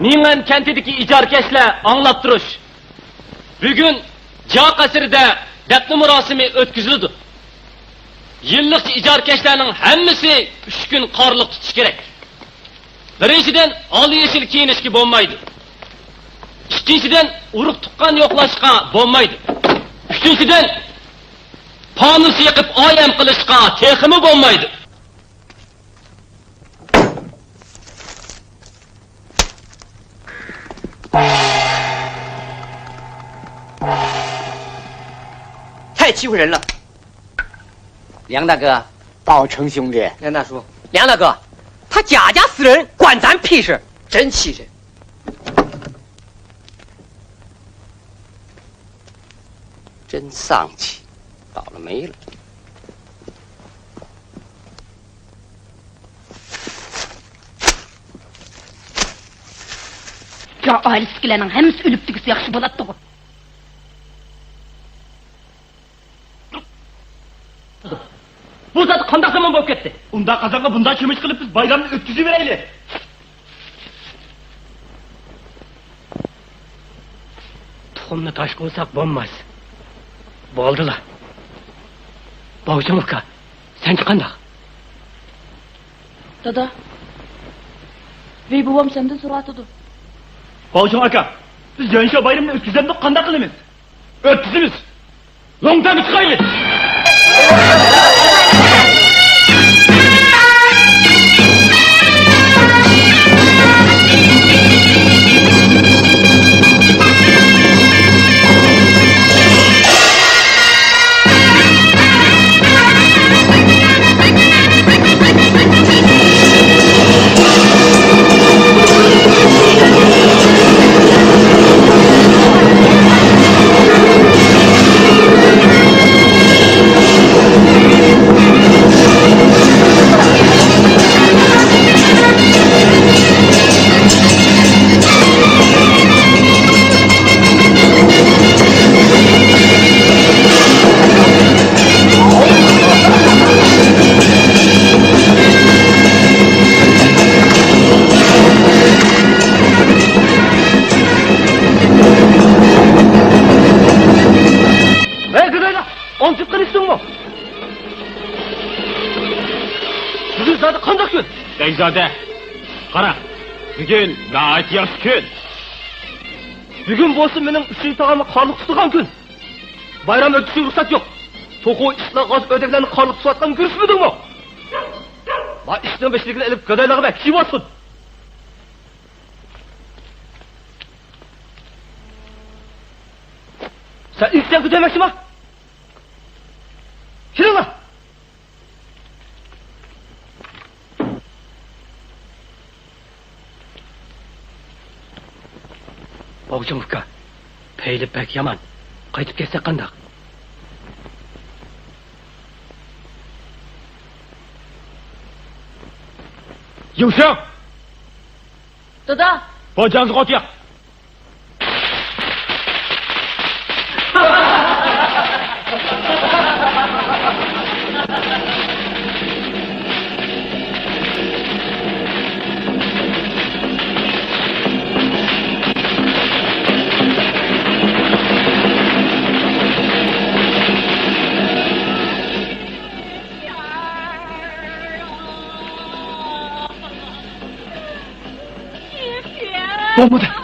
Nimen kentideki icarkeşle anlap duruş. Bugün Ca kasırda defne murasimi ötküzüldü. Yıllık icarkeşlerinin hemmisi 3 gün karlık tutuş gerek. Birinciden alı yeşil kiyinişki bolmaydı. İkinciden uruk tukkan yoklaşka bolmaydı. Üçüncüden panus yakıp ayem kılışka tehimi bolmaydı.太欺负人了！梁大哥，宝成兄弟，梁大叔，梁大哥，他家家死人，关咱屁事！真气人！真丧气，倒了霉了。Ya ailesikilerinin hemisi ölüp tüküsü yakşı bolattı bu. Bu zat kandak zaman bolup ketdi. Unda kazanga bunda çemiş kılıp biz bayramını ötküzüvereyli. Tuxumni tosh qo'ysak bo'lmas. Bo'ldilar. Bovjon uka, sen qanday? Dada, ve babam senden so'rayotdi. Balcım aka, biz yanşa bayramını ötküzemdik kanda kılımız. Ötküzümüz. Longdan çıkaylı. Bekzade qandoq kun? Bekzade. Qara. Bugun nəhayət yaxşı gün. Bugün bolsa mening ushli tog'amni qorliq tutgan kun. Bayram o'tishga ruxsat yo'q. To'qo ishlar g'oz o'daklarni qorliq tutayotgan ko'rsatmadingmi? Va ishni beshligini ilib go'daylarga bak, kim olsin? Sen ilkten kötülemek mi? Şuraya bak! Bog'chamukka, peyli pek yaman. Qaytib ketsa qandaq? Yumshoq. Dada, Bojangizni qo'tyaq.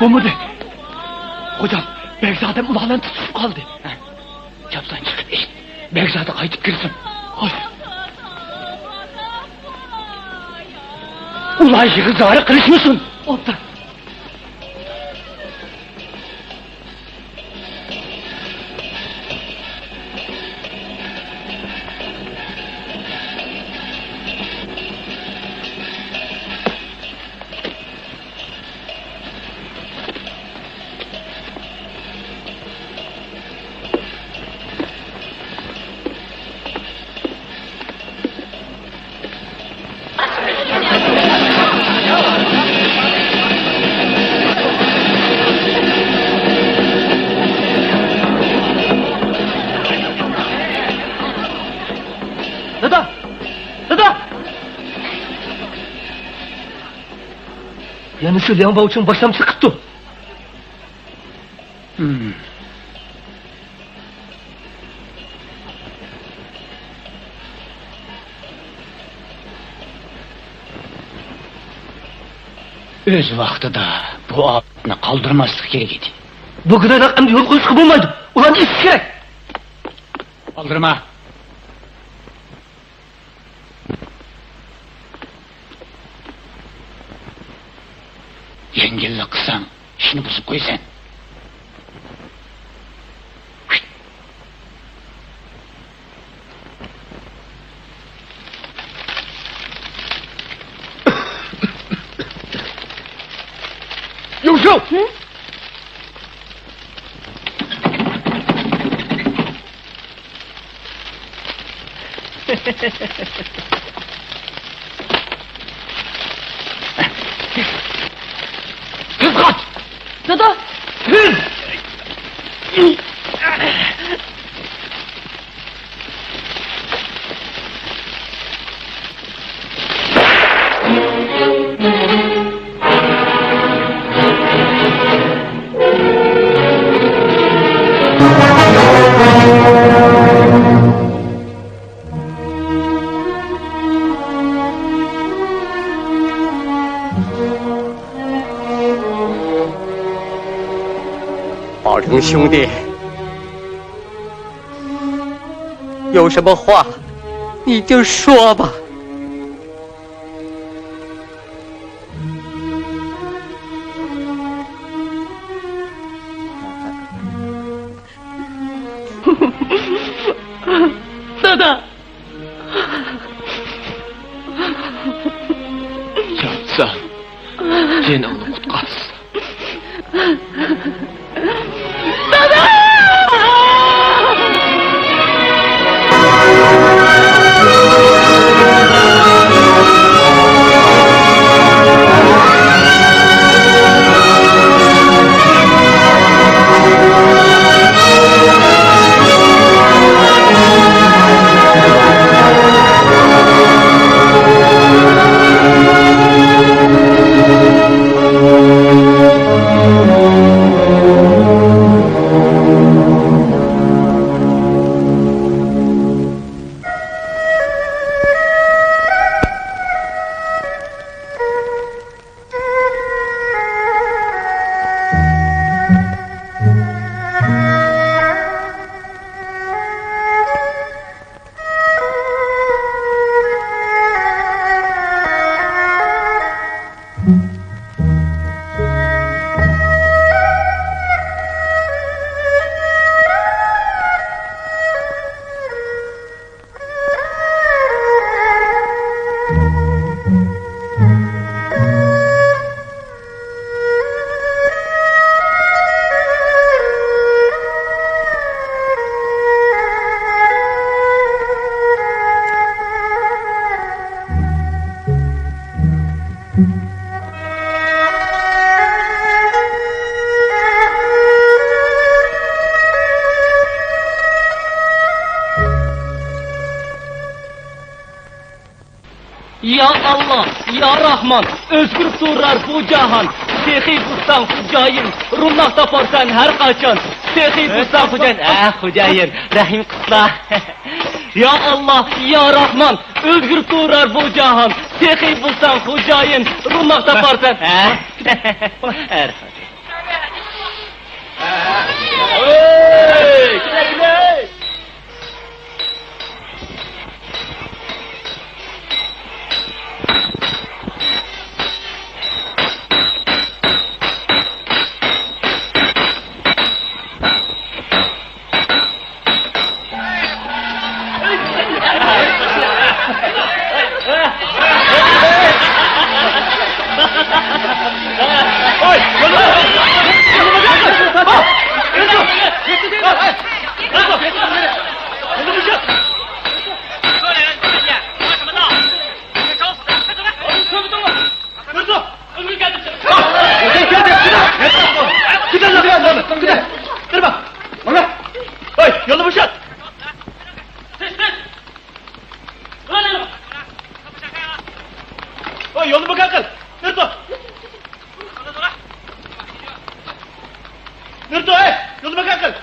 Bo'lmadi. Hocam, Bekzade ulardan tutuşup kaldı. Çapsan çıkıp eşit. Bekzade qaytib kirsin. Hoş. Ular yığı zarı kırışmışsın. Otur. Dada! Yani şu Liang Baochun başlam sıkıttı. Öz vaqtida bu otni qoldirmaslik kerak edi. Bu kadar endi yo'l qo'yishga bo'lmaydi. Ularni etish kerak. Qoldirma. Yengillik qilsang, ishni buzib qo'ysan. Yumshoq! Kız kaç! dada, Kız!宝成兄弟，有什么话你就说吧。Dada! Yoksa yine onu kutlarsın. Ya Allah, ya Rahman, özgür durar bu cahan. Sehi bustan Hucayin, rumlaq taparsan her kaçan. Sehi bustan Hucayin, Hucayin, Rahim kutla. Ya Allah, ya Rahman, özgür durar bu cahan. Sehi bustan Hucayin, rumlaq taparsan. Her Hey! Güle güle! Yolu boşalt! Oy, yolumu kalkın! Nırto! Nırto, yolumu kalkın!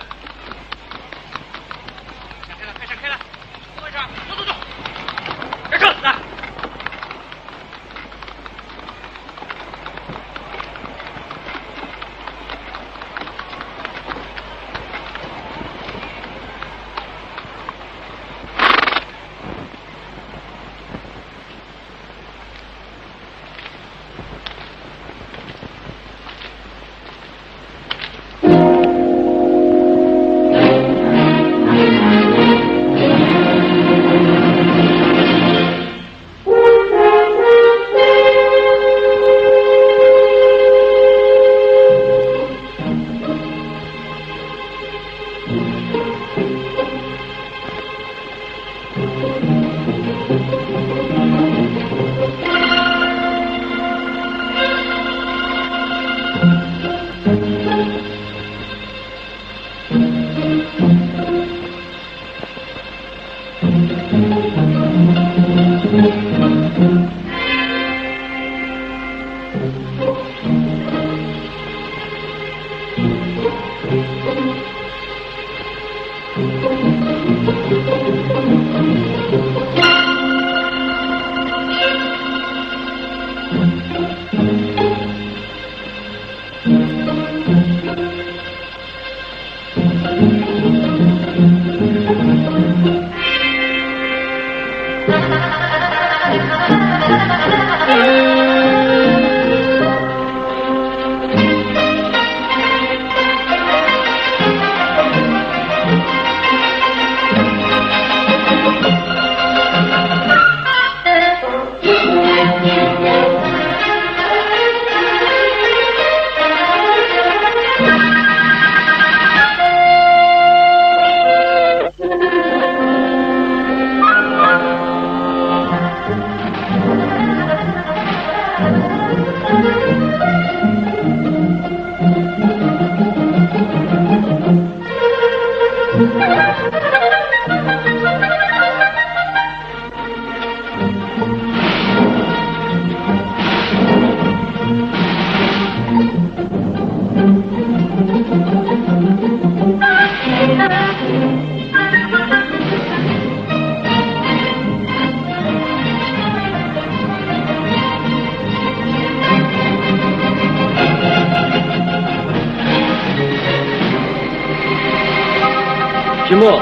Kim o?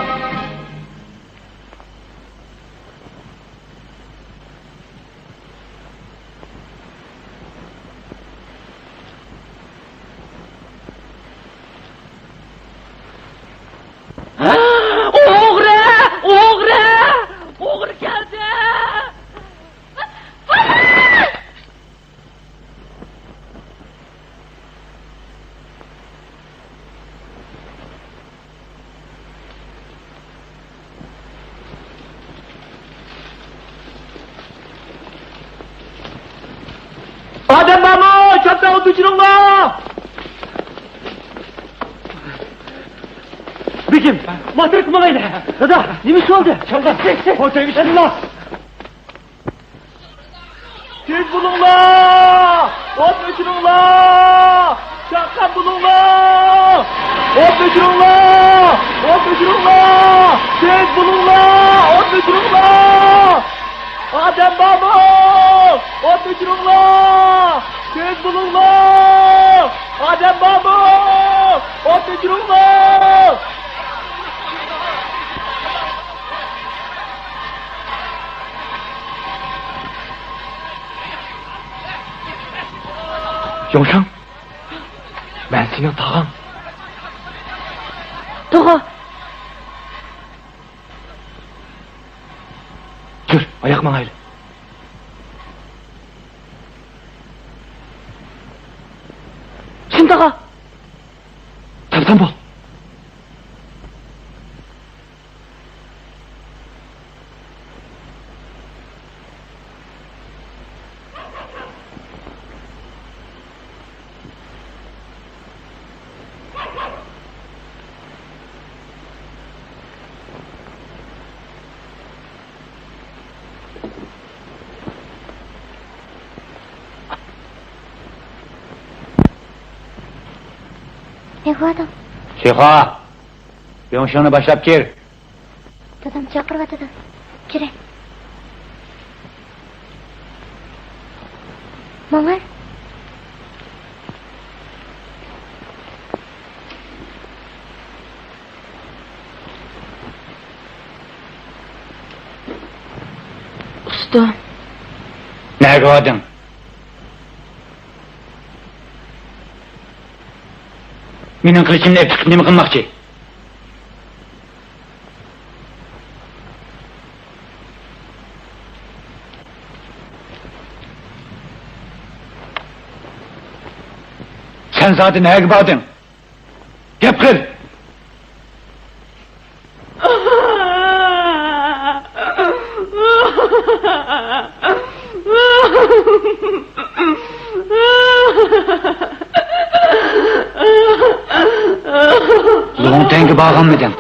Oğre! Oğre! Oğre geldi! öçürünglar! Bekim, matırık mı gaydı? Dada, neymiş oldu? Çalgan, ortaya geçsinler! Tez bulunlar! Ot öçürünglar! Çakkan bulunlar! Ot öçürünglar! Ot öçürünglar! Tez bulunlar! Ot öçürünglar! Adem baba! Ot öçürünglar! Tez bulunlar! Adem baba! Ot öçürünglar! Yongşan, ben senin tağam. Toğa. Dur, ayak manaylı. Şimdi toğa. Tamam bol. Ne bu adam? Şeyha! Yongşan'ı başlap gir. Dadam chaqirvatadi. Kire. Momar. Usta. Ne gördün? Menin kılıçımla epik nemi kılmakçı? Sen zaten ne bağırdın? Gep kıl! Luğun tengi bağlanmadın.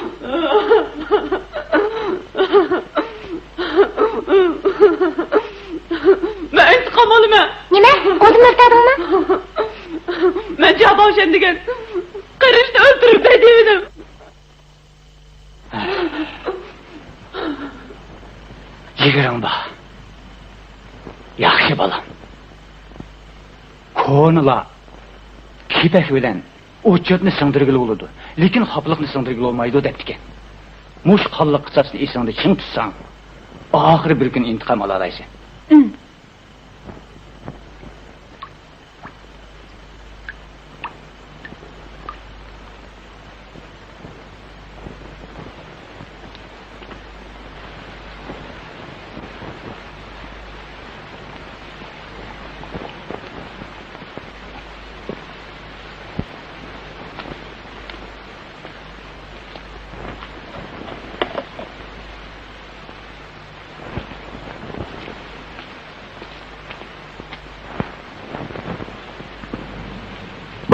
Ben intikam alayım. Nima? O'zim o'rtadingmi? Ben Cabbar degan qirishni o'ltirib dedim. Yigirin bak. Yaxşı balam. Ko'nila kipek bilen uçutni singdirgili bo'ladi. Lekin xoplikni singdirgili olmaydi debdikan. Mush qonliq qisasini esingda ching tutsang, oxiri bir kun intiqom ola olaysan.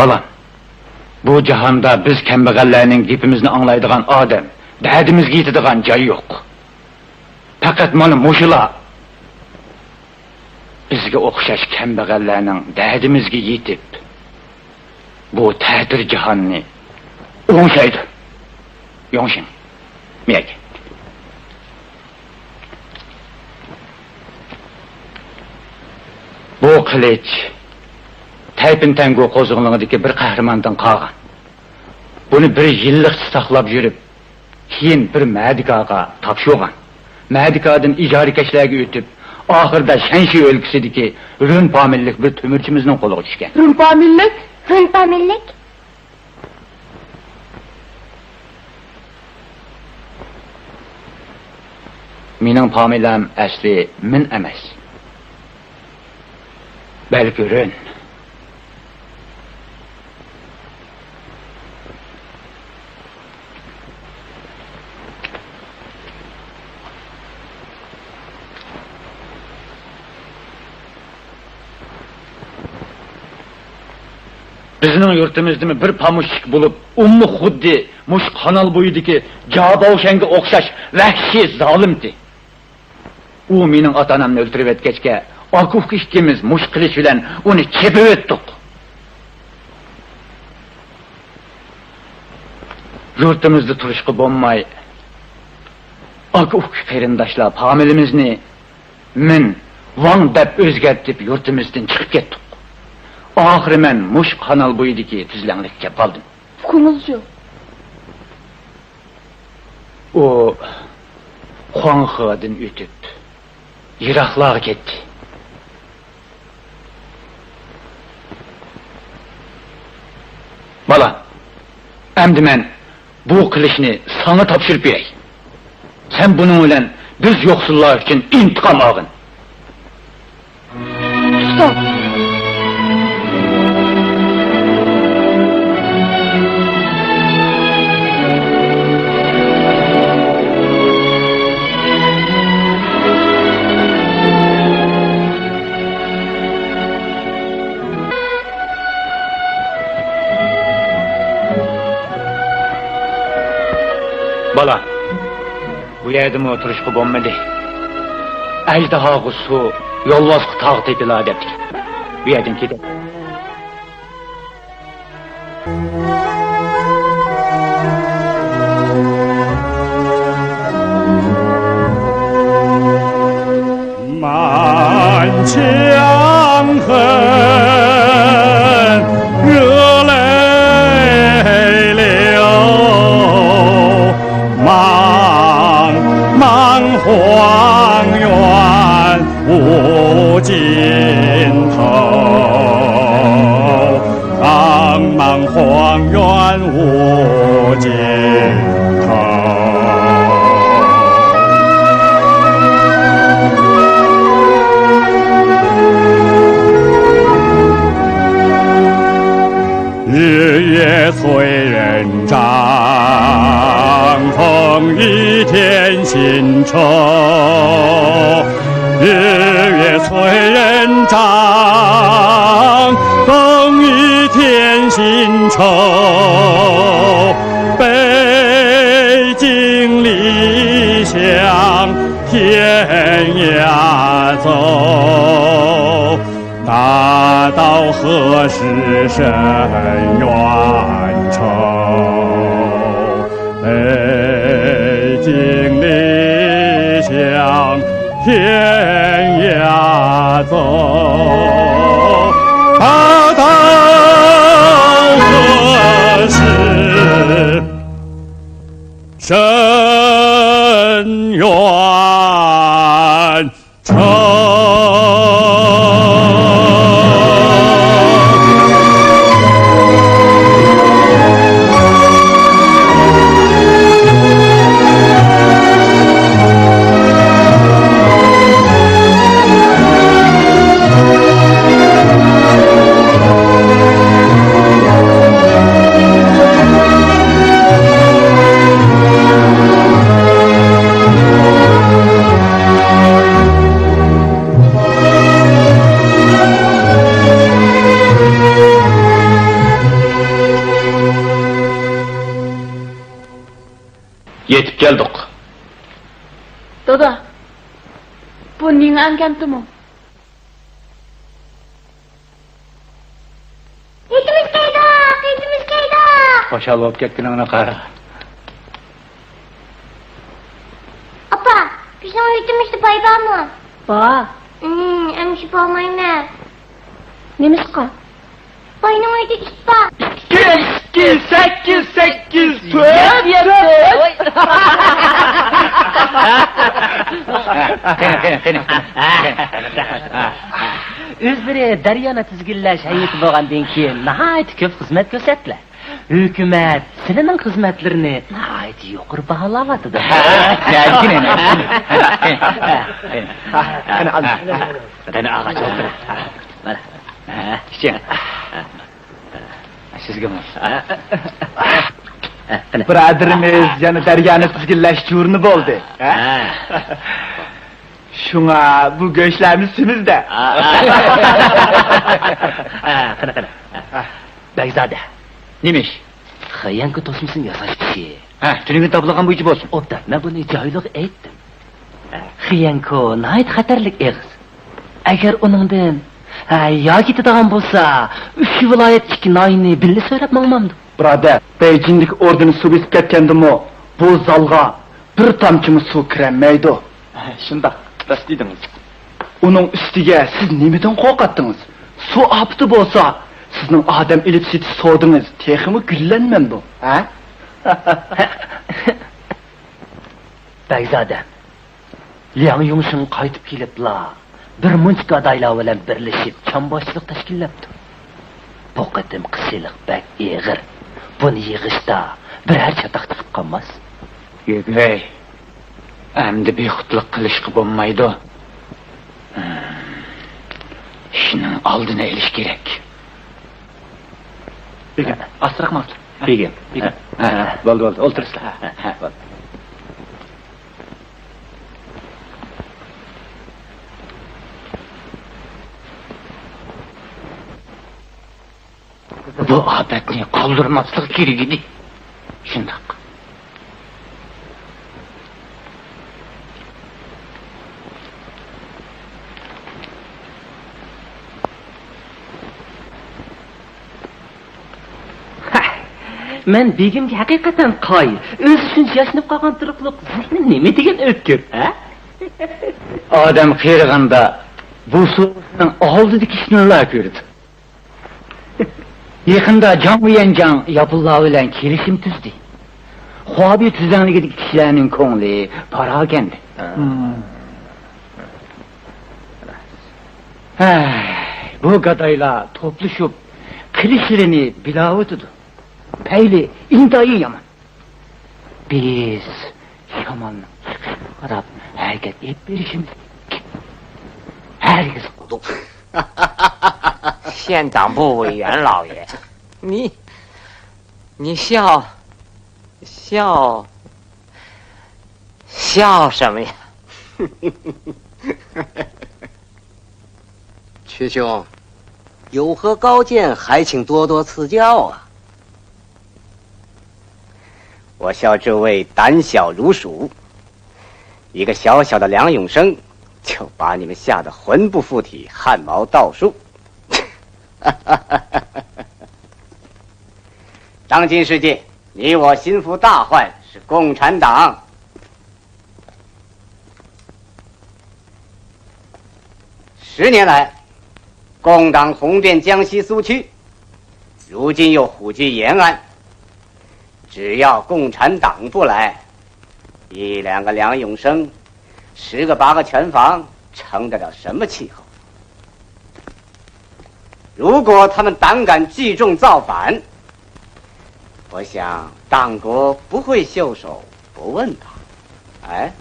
Balam, bu cihanda biz kambag'allarning gapimizni anglaydigan odam, dardimizga yetadigan joy yo'q. Faqat mana mushular bizga o'xshash kambag'allarning dardimizga yetib, bu ta'tir jahonni o'ngshaydi. Yo'ngshing, mega. Bu qilich Taypintango qo'zg'olonidagi bir qahramondan qolgan. Buni bir yillik saqlab yurib, keyin bir Madikaga topshirgan. Madikadan ijarikashlarga o'tib, oxirida Shanshi o'lkasidagi Run pomillik bir to'mirchimizning qo'liga tushgan. Rumpa millet. Runpa millik? Mening pomilam asli min emas. Balki Run. Bizning yurtimizni bir pamushik bo'lib, ummi xuddi mush kanal bo'yidagi Jabovshanga o'xshash vahshiy zolimdi. U mening ota-onamni o'ldirib etgachga, Akuk ikkimiz mush qilish bilan uni chepib o'tdik. Yurtimizda turishga bo'lmay, Akuk qarindoshlar familimizni men Van deb o'zgartib yurtimizdan chiqib ketdik. Oxiri men mush kanal bo'yidagi tuzlanglikka qoldim. Ukunuzcu. O Xuanxedan o'tib yiroqlarga ketdi. Bala, endi men bu qilishni sana topshirib beray. Sen buning bilan biz yo'qsullar uchun intiqom olgin. Stop. Bala, bu yerda o'tirishga bo'lmaydi. Ajdahoga suv, yo'lvosga tog' tepilar debdi. Bu yerdan ketadi. Yetib keldik. Dada. Bu ning angantimi? Yetimiz kayda! Qo'shal bo'lib ketganingni qara. Apa, bizim yetimizde pay var mı? Ba. Emşi olmayın. Nemisqa? Payının öyle ispa. 2, 8, 8, 4. O'zlari daryoni tizginlash hayiti bo'lgandan keyin nihoyat ko'p xizmat ko'rsatdilar. Hukumat sizning xizmatlarini nihoyat yuqori baholayapti. Qani ağaç o'tir. Mana. Kichik. Sizga Birodarimiz yana daryoni tizginlash jo'rini bo'ldi. Shunga bu go'shtlarni simizda. Bekzade. Neymiş? Xayanka tosmasını yasaş kişi. Ha, tünümü tablagan bu içi olsun. Obda, ben bunu caylık ettim. Xayanko nayet xatarlik eğiz. Eğer onundan ya gitadigan bolsa, 3 vilayet 2 nayini birli söylep mangmamdı. Brother, Beijing'deki ordunu su besip ketkendi mi? Bu zalga bir tamçımı su kiremeydi. Şunda, rast dediniz. Onun üstüge siz nemeden korkattınız? Su aptı bolsa, sizin adam ilip seti sordunuz, teximi güllenmemdi, ha? Bekzade, Liang Yongshun qaytib kelibla, bir munchka adaylar bilan birlashib chamboshchilik tashkillabdi. Bu qatim qisilik bak eg'ir. Buni yig'ishda biror chataq chiqib qolmas. Yegey. Endi bexutlik qilishga bo'lmaydi. Shuning oldini olish kerak. Begim, astroq mavzu. Begim. Bo'ldi, o'ltirsizlar. Bo'ldi. Bu odatni qoldirmaslik kerak edi. Shundoq. Men begimga haqiqatan qoyil. O'zi shuncha yashnab qolgan turibliq zihni nima degan o'tkir, ha? Odam qiyirganda bu so'zning oldidagi ishnilar ko'rdi. Yaqinda Jang Uyanjang Yapullar bilan kelishim tuzdi. Huabi tuzanligidagi kishilarning ko'ngli paragandi. Bu gadaylar to'plashib qilishlarini bilavotidi. Payli intayin yaman. Biz shamonning chiqishiga qarab harakat etib berishimiz kerak. Herkes 县党部委员老爷，你笑什么呀？曲兄，有何高见，还请多多赐教啊！我笑这位胆小如鼠，一个小小的梁永生，就把你们吓得魂不附体、汗毛倒竖。当今世界，你我心腹大患是共产党。10年来，共党红遍江西苏区，如今又虎踞延安。只要共产党不来，1、2个梁永生，10个8个全防，成得了什么气候？如果他们胆敢聚众造反，我想党国不会袖手不问吧？哎。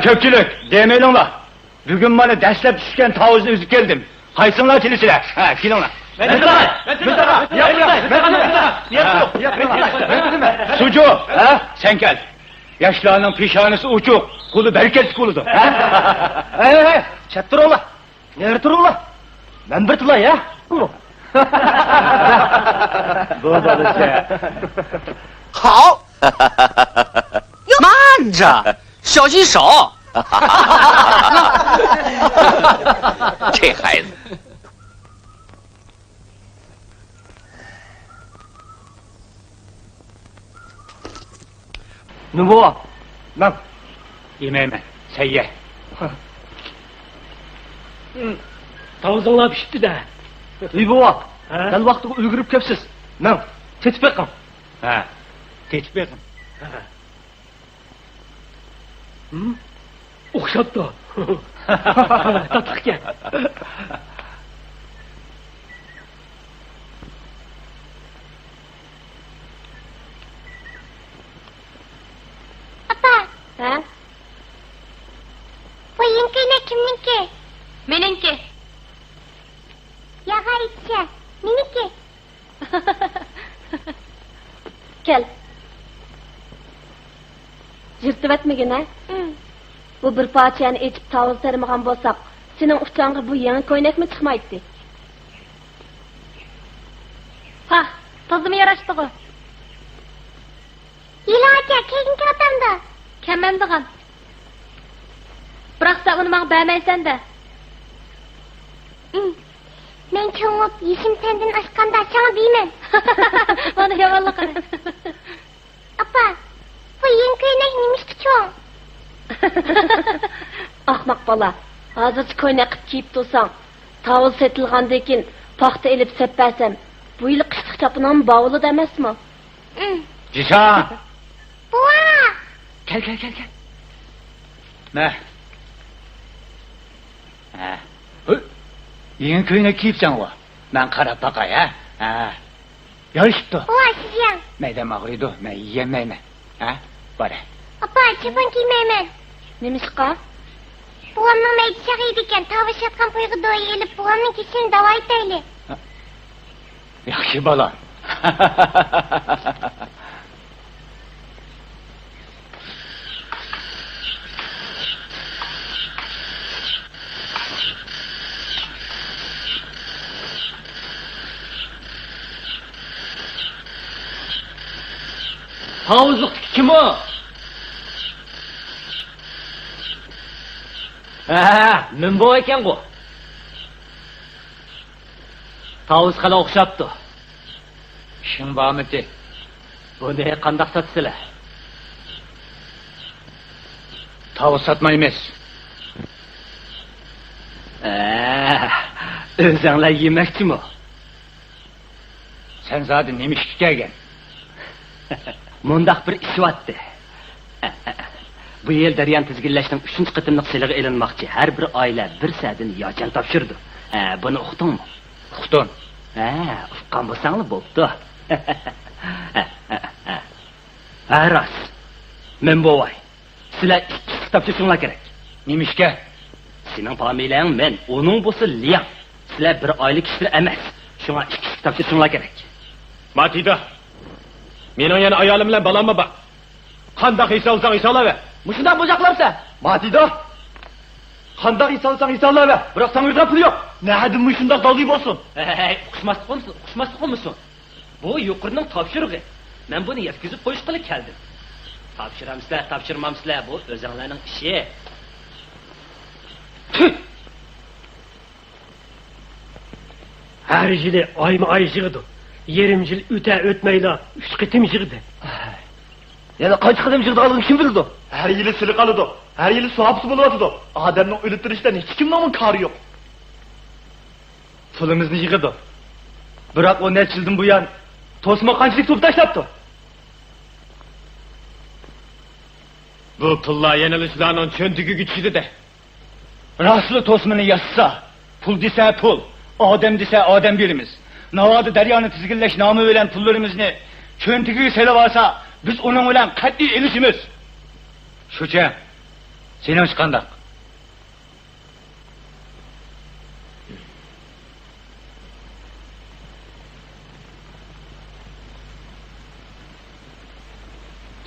Köpçülük, demeylinglar. Bugün bana dastlab tushgan tovuzni uzib keldim. Qaysinglar kelisizlar? Ha, kelinglar. Sucu, ha? Sen gel. Yaşlarının pişanesi uçuk, kulu bereket kuludur. Hey, chat turinglar. Neri turinglar? Men bir tilay, ya. Bu balası. 好，慢着，小心手。这孩子，누구난 Yemeğime, sen ye. Tavızыңlar pişti de. İyi baba. Dal vaqtiga ulgurib kelibsiz. Men tetib beqim. Ha, geçip bakın. o'xshabdi. Tatliqga. Apa, Ha? bu yengkayna kimniki? Meningki. Yaga aytsa, meniki. Kel. Yırtıp etmegin ha? Bu bir parçanı içip tavız termagan bolsak, senin uçağına bu yeni koynak mı çıkmaydı? Ha, tazımı yaraştı o. Yılaca, keginki atamda. Kemendiğin. Bıraksa onu bana beğenmeysen de. Men çoğup, yeşim senden aşkanda sana bilmem. Bana yavallık ara. Apa, bu yengkayna neymiş ki çoğun? Ahmak bala, hazırcı koynak kiyip dursan, tavıl setilgandekin, paxta elip seppersem, bu yıl kışlık çapınan bavulu demez mi? Cişan! Buğa! Gel. Ne? Ha. Yeni köyüne kiyipsen o. Ben karab bakay ha. Ha. Yarıştı. Buğa sizyan. Meydan ağrıydı. Ben yiyemeyim. Ha? Bari. Apa, çapın giymeymen. Nemişka? Buğamның мәйді шағайдыкен, тавыш жатқан пойғы дойы еліп, buğamның кешен давай тәйлі. Yaxşı balam. Havuzluk kim o? Men bu ekan bu. Tavus qala o'xshabdi. İşin bağımeti. Buni qandaq satsizlar? Tavuk satmayımız. O'zinglar yemakchimi? Sen zaten neymiş ki gelgen? Mundaq bir ish vatdi. Bu yil daryon tizginlashning 3-chi qitimliq silig'i elinmoqchi. Har bir oila bir sadin yochan topshirdi. Buni uqdingmi? Uqdun. Uqqan bo'lsanglar bo'pti. Ras. Men bo'vay. Sizlar ikki topshirishinglar kerak. Neymiş ki? Sening familiyang men, uning bo'lsa Liang. Sizlar bir oylik kishilar emas. Shunga ikki topshirishinglar kerak. Matida. Mening yana ayolim bilan balamma bor. Qandaq hisobsang hisoblaver. Mushundan bo'jaqlarsa, Matida. Qandaq hisobsang hisoblaver. Biroq sanirda pul yo'q. Nahadimmi shundoq dolgi bo'lsin. uqishmaslik qilmisin. Bu yuqorining topshirig'i. Men buni yetkazib qo'yish qilib keldim. Topshiramsizlar, topshirmamsizlar, bu o'zinglarning ishi. Her yili ayma ay yığdı. Yerim yıl ötmeyla 3 qitim yığdı. Yana qancha qidim yig'di olgan kim bildi? Har yili sili qoladi. Har yili suv hapsi bo'lyotdi. Odamning o'ltirishdan hech kimning kari yo'q. Pulimizni yig'di. Biroq o necha yildan buyon to'sma qanchalik to'p tashlabdi? Bu pullar yenilishlarning cho'ntigiga tushdi-da. Raslı tosmini yazsa, pul dese pul, adem dese adem birimiz. Navadı deryanı tizgilleş namı veren pullarımızını çöntügü sele varsa biz onun veren katli ilişimiz. Şuça, senin çıkandak.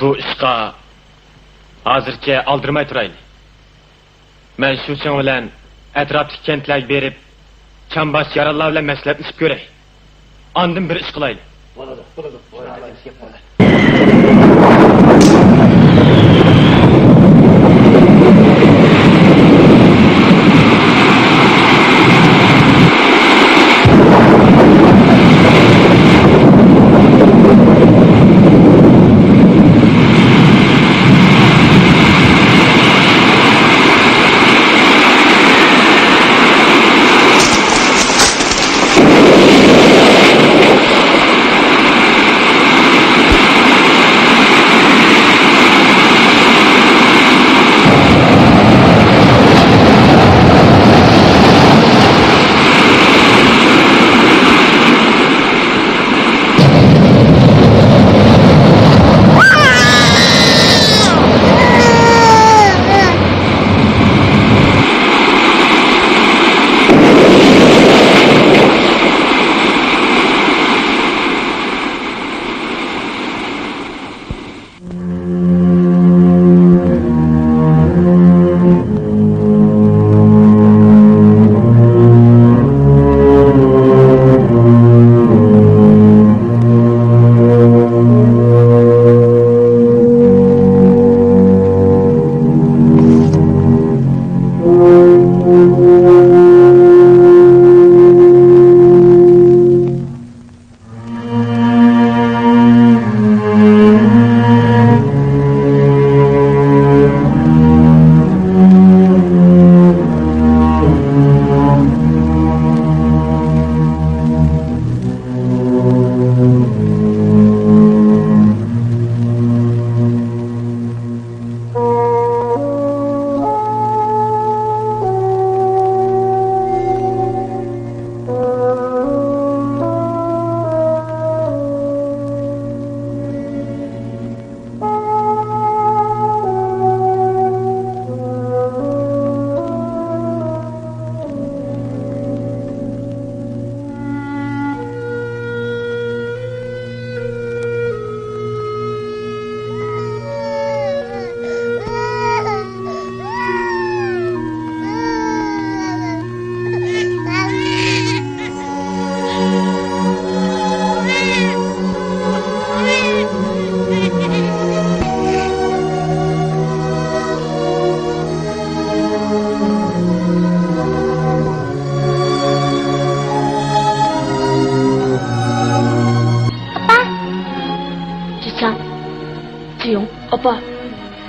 Bu ishqa hozircha aldırmay turayli. Men shu uchun bilan atrofdagi kentlarga berib, chambas yarallar bilan maslahatlashib ko'ray. Andin bir ish qilayli.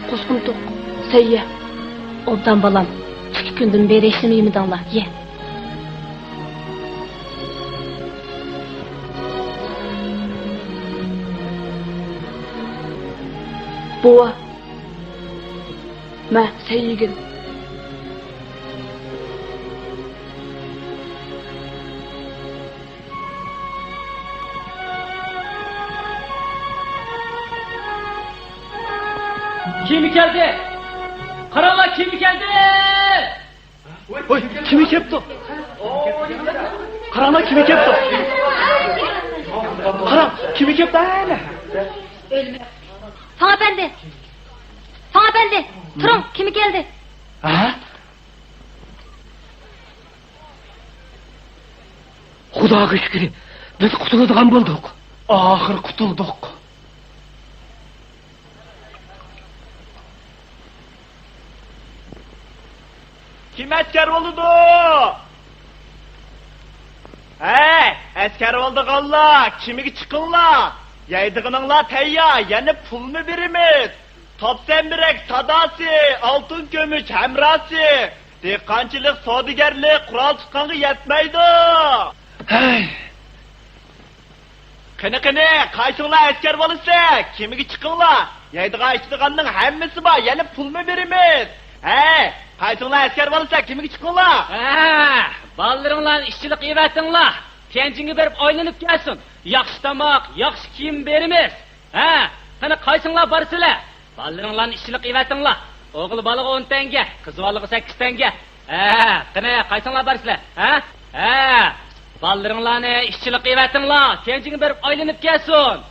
Qo'shqin to'q. Sen ye. Obdan balam. 2 kundan beri işimi yemedinlar. Ye. Bova. Ma, sen yegin. Kim geldi? Karala kim geldi? Oy, kimi kepti? Qarama kimi kepti? Qaram, kimi kepti ana? Sana bende. Sana bende. Turun, kimi geldi? Ha? Xudoga shukr. Biz qutuladigan bo'ldik. Axir qutuldik. Kim asker oldu? Asker olduk Allah. Kimi çıkınla? Yaydığınınla teyya. Yani pul mu birimiz? Top semberek, sadası, altın kömüş, hemrası. Dehqançılık, sodigerlik, kural çıkanı yetmeydi. Hey, Kını, kaysınla asker olursa, kimi çıkınla? Yaydığa içtiğanın hemmesi var. Yani pul mu birimiz? Kaysınla asker olursa, kimi çıkınla? Ballarınla işçilik evetinla. Tencini berip oynanıp gelsin. Yaxşı tamak, yaxşı kiyim berimiz. Hani kaysınla barısıyla. Ballarınla işçilik evetinla. Oğul balığı 10 tenge, kız balığı 8 tenge. Hani kaysınla barısıyla. Ballarınla işçilik evetinla. Tencini berip oynanıp gelsin.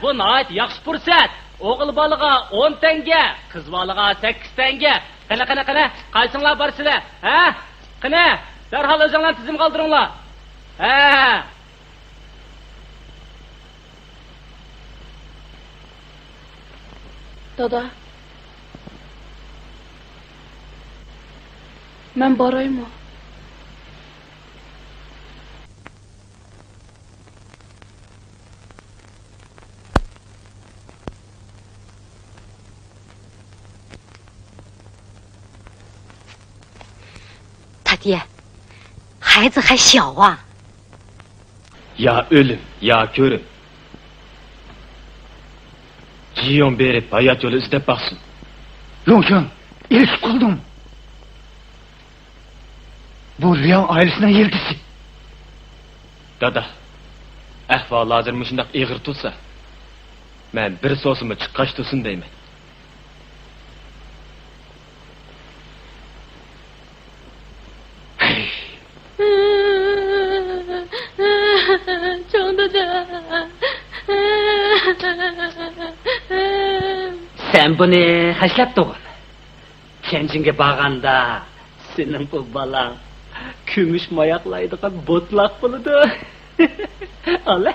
Bu nait yaxşı fırsat. Oğul balığa 10 tenge, kız balığa 8 tenge. Qana, qaysınlar barısıyla? Qana, derhal özünle tizim kaldırınlar. Dada. Ben barayım mı?他爹，孩子还小啊。 Ya ölüm, ya körüm. Ciyon berip hayat yolu izlep baksın. Yongşan, iş kıldım. Bu Riyan ailesine yelgisi. Dada, ahval hazır müşündak eğir tutsa, ben bir sosumu çıkkaç tutsun deymen. Can dada. Sen bunu haşlap doğun. Tencini bağanda senin bu balan kümüş mayaklaydıgan botlak buludu. Allah.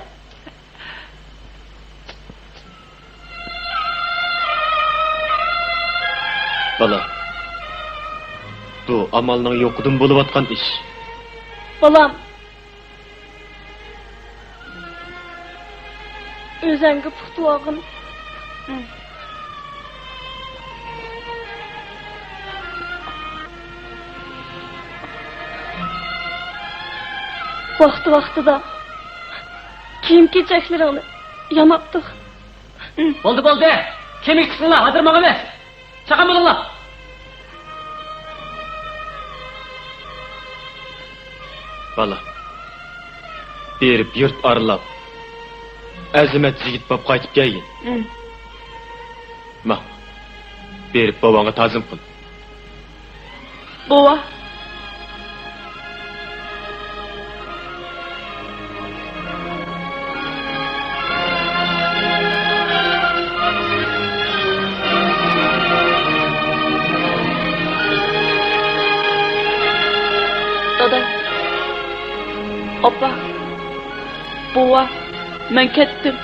Bala, bu amalının yokudun buluvatkan iş. Balam. Özenge puhtuvağın. Vakti da kiyim keçeklerini yanaptık. Oldu. Kemik çıksınlar, hadırmak emes. Çakan bulunlar. Bala, berip yurt arılap, azimet yigit bop qaytip kelgin. Ma, berip babanga tazim qil. Bova. Dada. Opa. Bova. Ben kettim.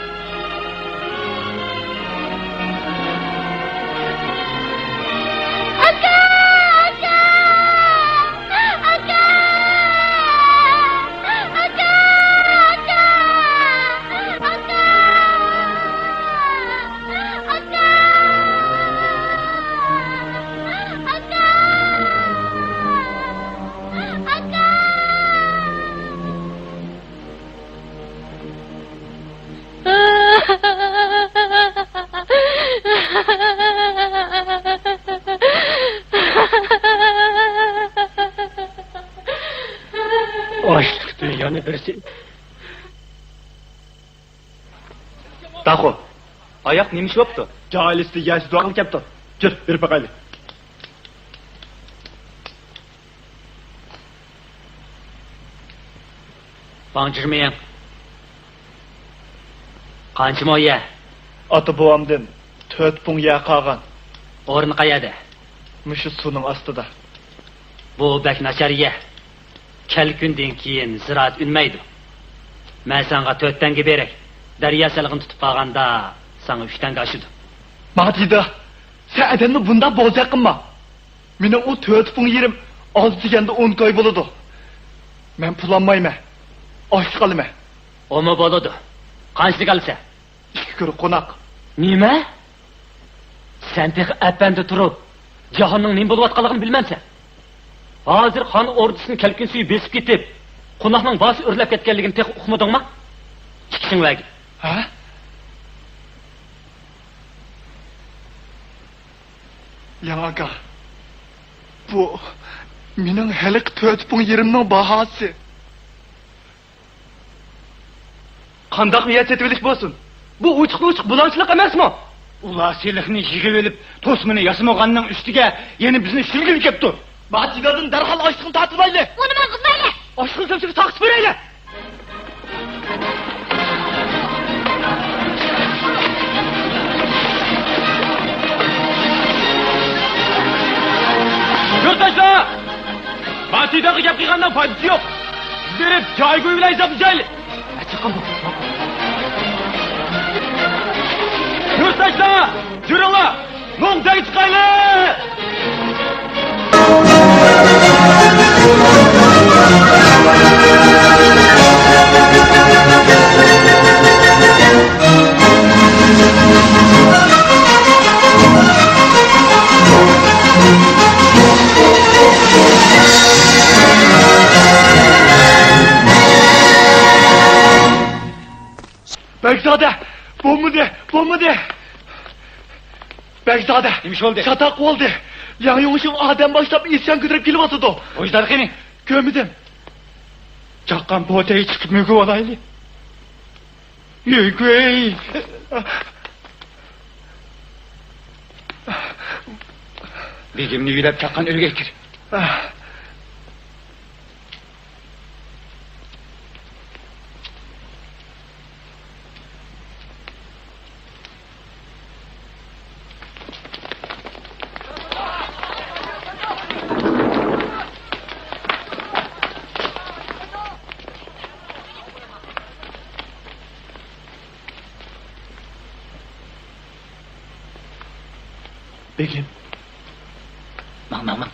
Yana birisi. Daho. Oyoq nima ish bo'pti? Jahilisi yaş doğal kepti. Gel, bir bakaylı. Bağcırmayın. Qancha moya? Ata babamdan 4 pun yer kalgan. O'rni qayerda? Muşu sunun astıda. Bu bak nachariya. Kel kundan keyin ziraat unmaydi. Men senga 4 tanga beray. Daryo salig'ini tutib qolganda sana 3 tanga oshidi. Madida, sen adamni bunda bozacakma. Mening o 4 pun yerim az deganda 10 koy bo'ladi. Men pul olmayman. Och qolaman. Oma bo'ladi. Qancha qolsa? 2 kun qo'noq. Nima? Sen tex apanda turib, jahonning nima bo'layotganligini bilmaysan. Hozir xon ordusini kelkin suyi besib ketib, qo'noqning boshi o'rlab ketganligini tex uqmadingmi? Chiqishing vagi. Ha? Yanga. Bu mening halik 4 pun yerimning bahası. Qandaq niyat etib olish bo'lsin? Bu uchiq bulanchilik emasmi? Ular silahni yig'ib olib, to'smini yasamaganning ustiga yana bizni shilgil kepti. Matidadan darhol oshliqni tatib ayli. Uni men qilmayli. Oshliq samsiga taqib berayli. Yurtdoshlar! Matidaga gap qilgandan foydasi yo'q. Berib joy qo'yib zapjayli. Chiqin bu. Yurtdoshlar! Yuringlar! Mo'ngdagi chiqayli! Bekzade, bomba de. Bekzade. Nima oldu? Çatak oldu. Yan yumuşun adam başlap isyan götürüp gelip atıldı. Ojdar qani? Görmedim. Chaqqan potayı chiqib mugib olayli. Yegey. Begimni uylab chaqqan uyga kir. Begim. Mang.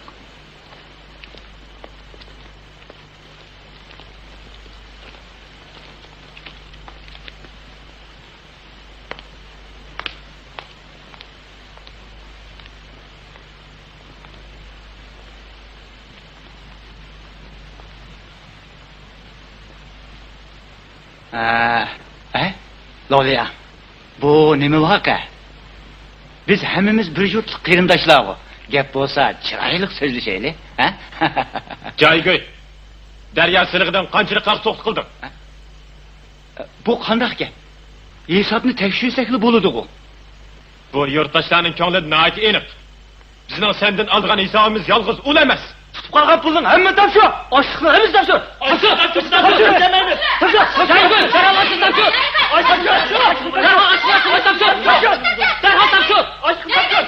Loliya, bu nima voqea? Biz hammamiz bir yurtlik qarindoshlar. Gap bo'lsa, chiroyli so'zlashaylik, ha? Joygo'y. Daryo silig'idan qanchalik qaq so'q qilding? Bu qanday gap? Hisobni tekshirsak bo'ladi ku. Bu yurtdoshlarning ko'ngli nihoyat aniq. Bizning sendan olgan hisobimiz yolg'iz ul emas. Tutib qolgan pulning hamma topshu. Oshliqni hamma topshu. Demaymiz. Joygo'y, saralasiz topshu.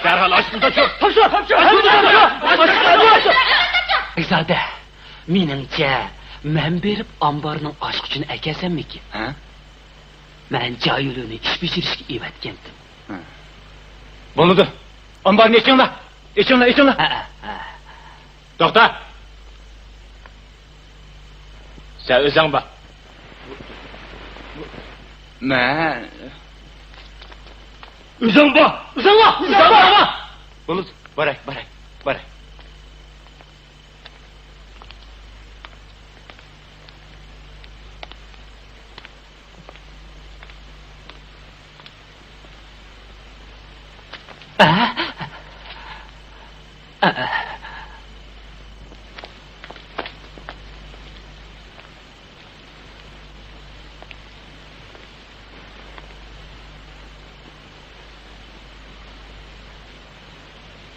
Derhal aşkını topshu. Bekzade, meningcha, men berib ambarning oshq uchun akasanmiki? Ha? Men joyulini ish bechirishga evatgandim. Bo'ldi. Ambarni ichinglar. Ichinglar. To'xta. Sen o'zing bor. Men O'zing bor. Bo'ldi. Boray.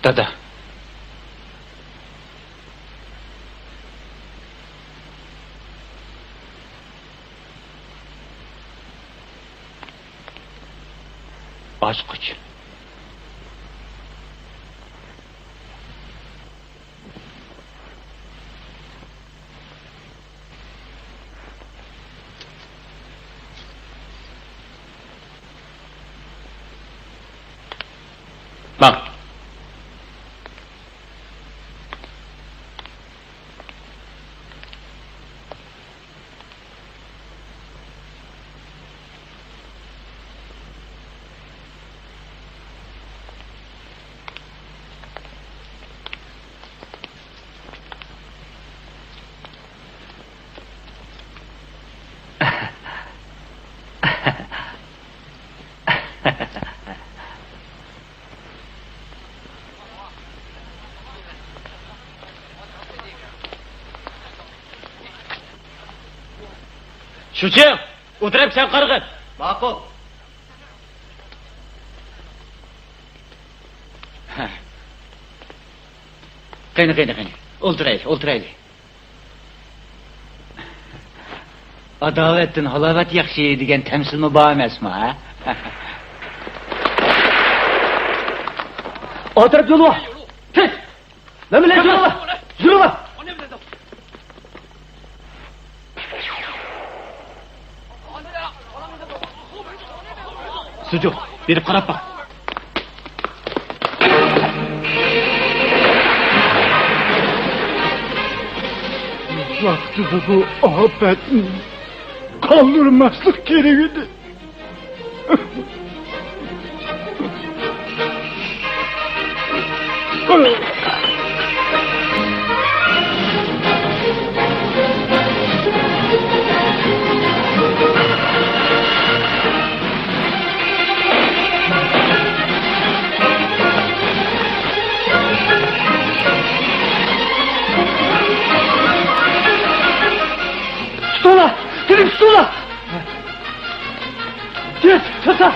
Dada. Başkoç. Bak. Şuçum, oturup sen kargın. Ma'qul. Qani. O'ltiraylik. Adovatdan halovat yaxshi degan tamsilmi bor emasmi, ha? O'tirib yo'l var. Tez. Nima bilan yurma? Yurma. Sucuk, berip qarab bak. Vaktinde bu afetini kaldırmaslık gerekirdi. Stola! Filip stola! Tez, tata!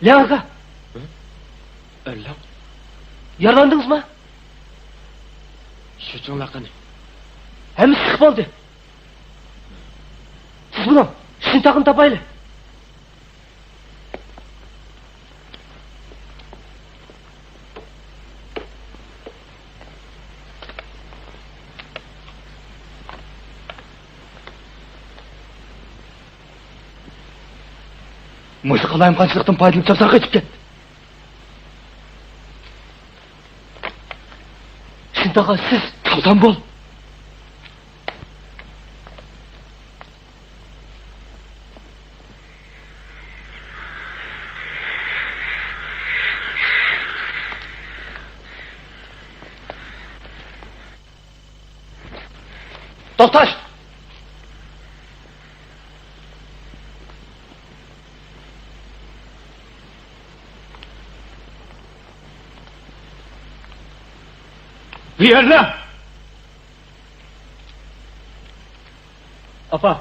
Levaga! Allah. Yaralandınız mı? Şuçun laqani. Hem sıkıp oldu. Siz bunu, sizin takın tapaylı. Musiqalayım qanchılıqdan paydalanıp çapsaq geçip ket. Şintaqa siz tavdan bol. To'xtash! Yerle! Apa!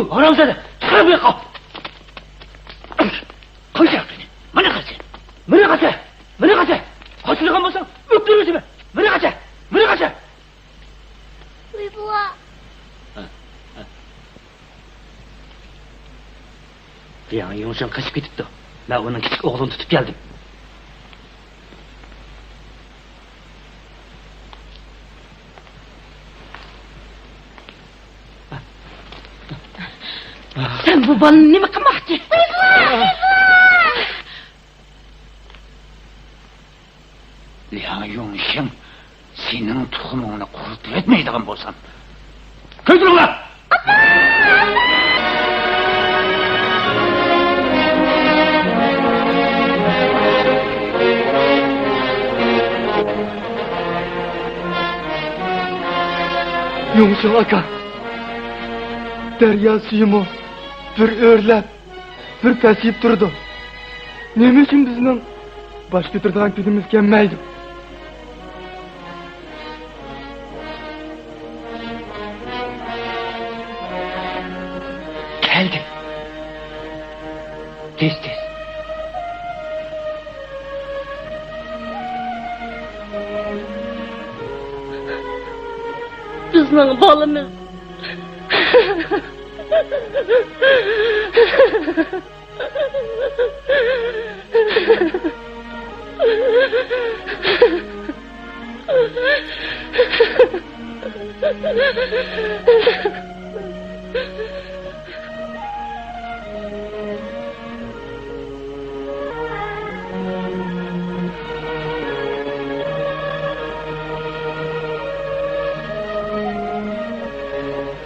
Haramzade! Çıkar bu yaka! Koyacak beni! Bana kaçı! Bana kaçı! Bana kaçı! Kaçını kalmasan öptürürüz mi? Bana kaçı! Bana kaçı! Uy buva. Qiyan Yongshang kaçıp ketipti. Ben onun küçük oğlunu tutup geldim. Sen bu balını nima qilmoqchi? Liang Yongsheng, senin tuxumunu qurutib etmeydigan bolsam. Köydürünglar! Yumuşak aka. Derya suyumu bir örlep, bir pesiyip durdu. Neme için bizden baş götürdüğün günümüz gelmeydi. Geldim. Tez tez. Bizning balimiz.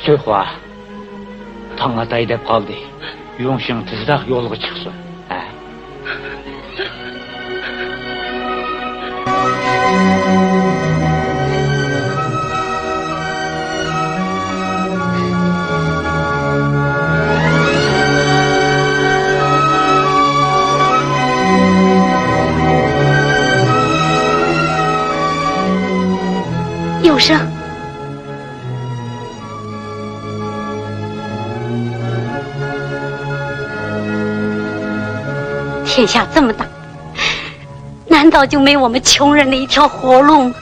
Söhva, taң atay dep kaldı. Yongsheng tezroq yo'lga chiqsin. Ha.有声。天下这么大，难道就没我们穷人的一条活路吗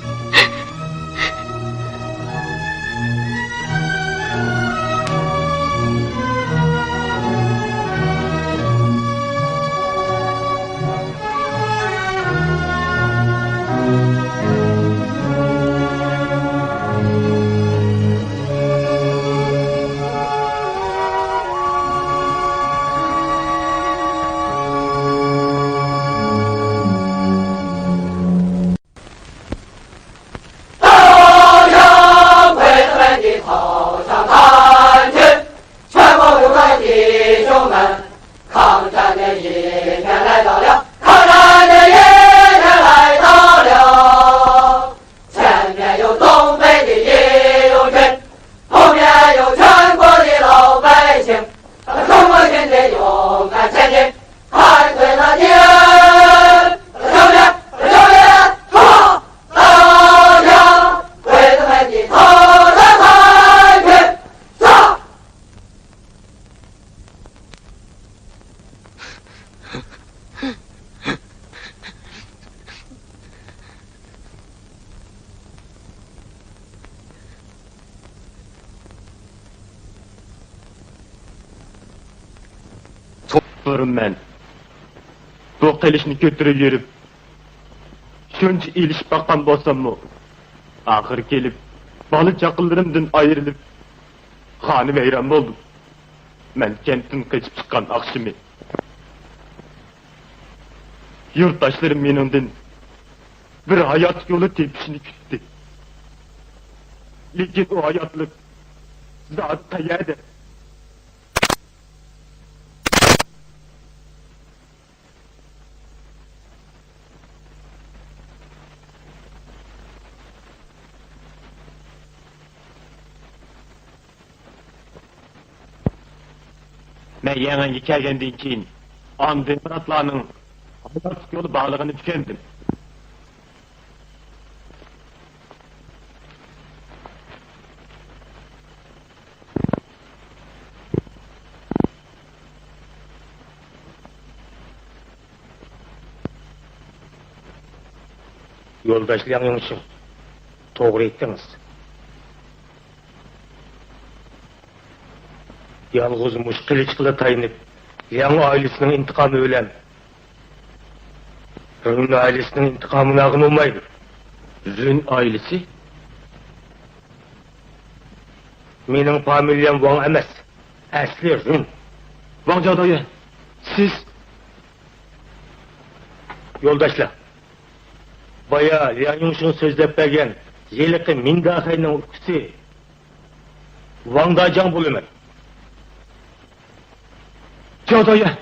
？Ben bu kılıçını götürüp yürüp şunca ilişip bakan bolsam mı? Ahır gelip balı çakıllarımdan ayrılıp hanı veyran oldum. Ben kentin kaçıp çıkan akşamı. Yurttaşlarım menimden bir hayat yolu tepkisini küttü. Lakin o hayatlık zat kayada. Ben yanına gelgenden keyin demokratlarning hayot yo'li borligini tushundim. Yo'ldoshlarning uchun to'g'ri aytdingiz. Yalnız muş kılıçla tayinip, yan ailesinin intikamı ölen. Rün ailesinin intikamına ağın olmaydı. Rün ailesi? Benim familyam Wang emas. Asli Rün. Van Cadoyan, siz... Yoldaşlar, baya Liang Yongshun sözlep bergen yeliqi Mindahay'nın ukisi Wang Dajang bulumer. Cadoyan!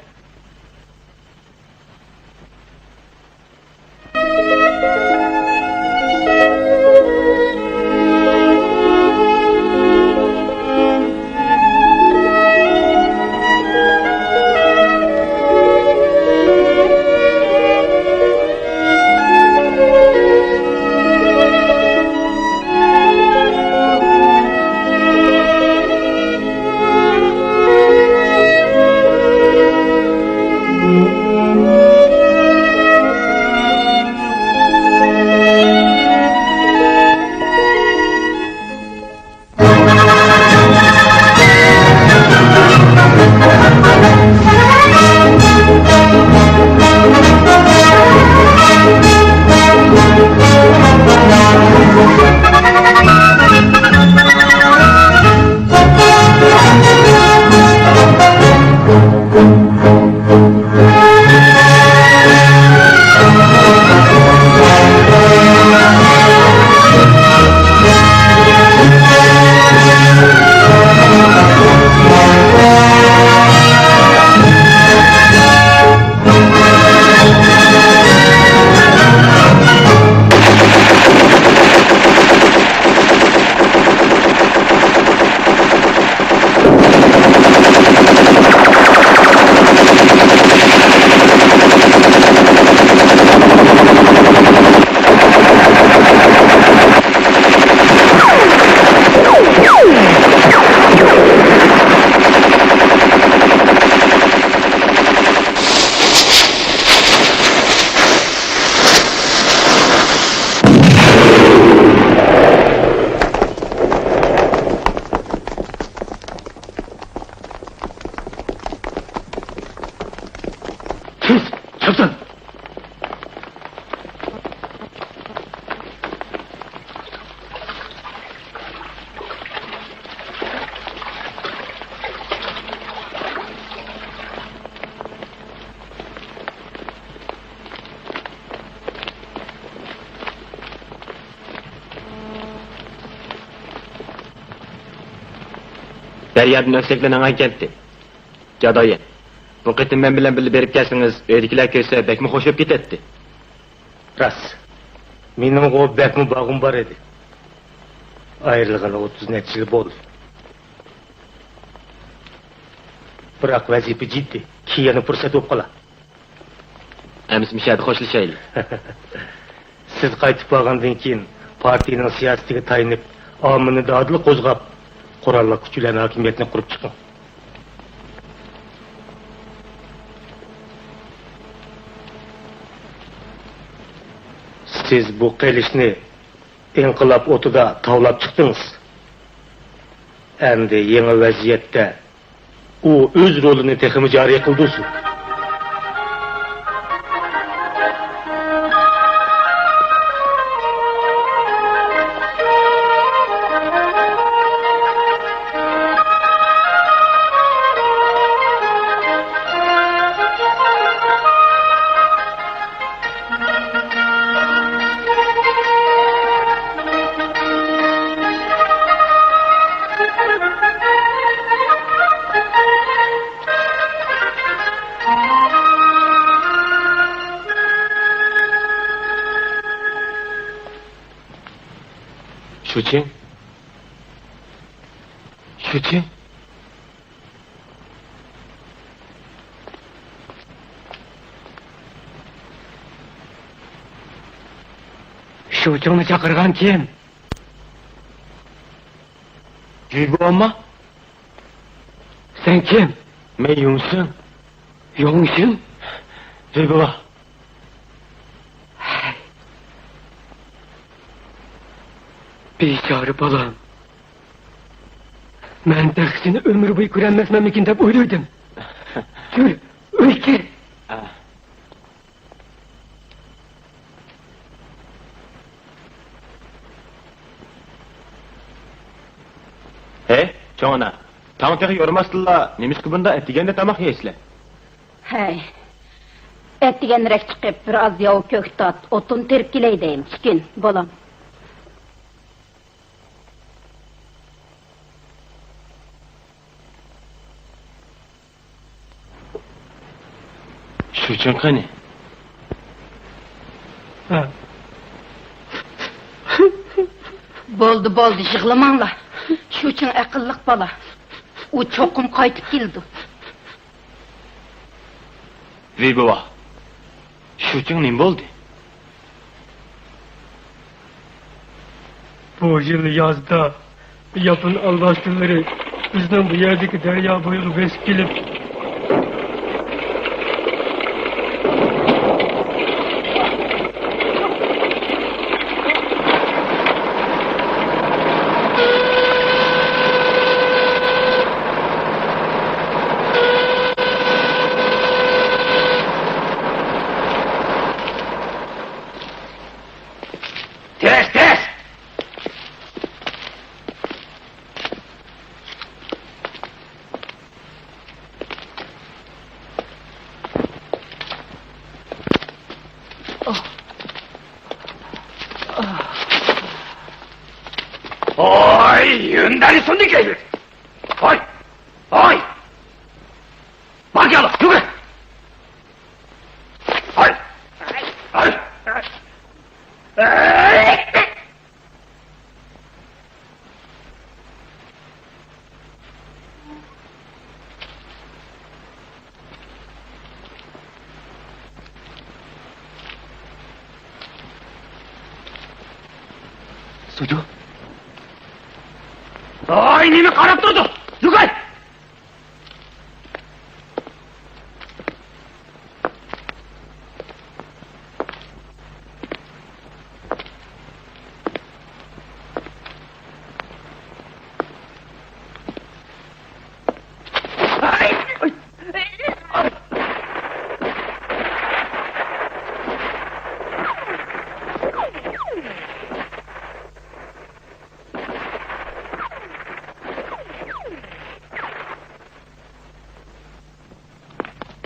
Deryadan ökseklenen ay geldi. Cadoyan, bu qitim men bilen birga berip kelsiniz, öydikiler köse bekmi hoşup gitetdi. Ras, mening o bekmi bağım var edi. Ayrılığına 30 neçe yıl boldu. Biroq vazifa jiddiy, keyin fursat o'p qolar. Emis mishadi xo'shlashaylik. Siz qaytib borgandan keyin partiyaning siyosatiga tayinib, omilni dodli qo'zg'ab, qurolli kuchlarning hokimiyatini qurib chiqing. Siz bu qilishni inqilob o'tida tavlab chiqdingiz. Endi yangi vaziyatda u o'z rolini texmi joriy qildi. Şuçin? Şuçin? Şuçinni chaqirgan kim? Gülbu amma? Sen kim? Men Yongshun. Yongshun? Gülbu. Bechora bolam. Men seni ömür boyu ko'rolmasmanmikin deb o'yladim. Yur, o'lka. He, cho'na. Tankı yormasdılar. Nemiş bunda ettigende tamak yeysizler. Hey. Ettigenrek çıkıp biraz yağı köktat, otun terip geleydim. Çıkın, bolam. Şu için kani? Boldu, yığlamanla. Şu için akıllık bala. O çokum kaytıp geldi. Vey baba. Şu için ne oldu? Bu yıl yazda yapın Allah'ları bizden bu yerdeki derya boyu besip gelip Tez! Oy, yundani sondu gelir. Oy! Bak yala, yürü! Oy! Sucu! Oy, nemi qarab turdi? Yugay!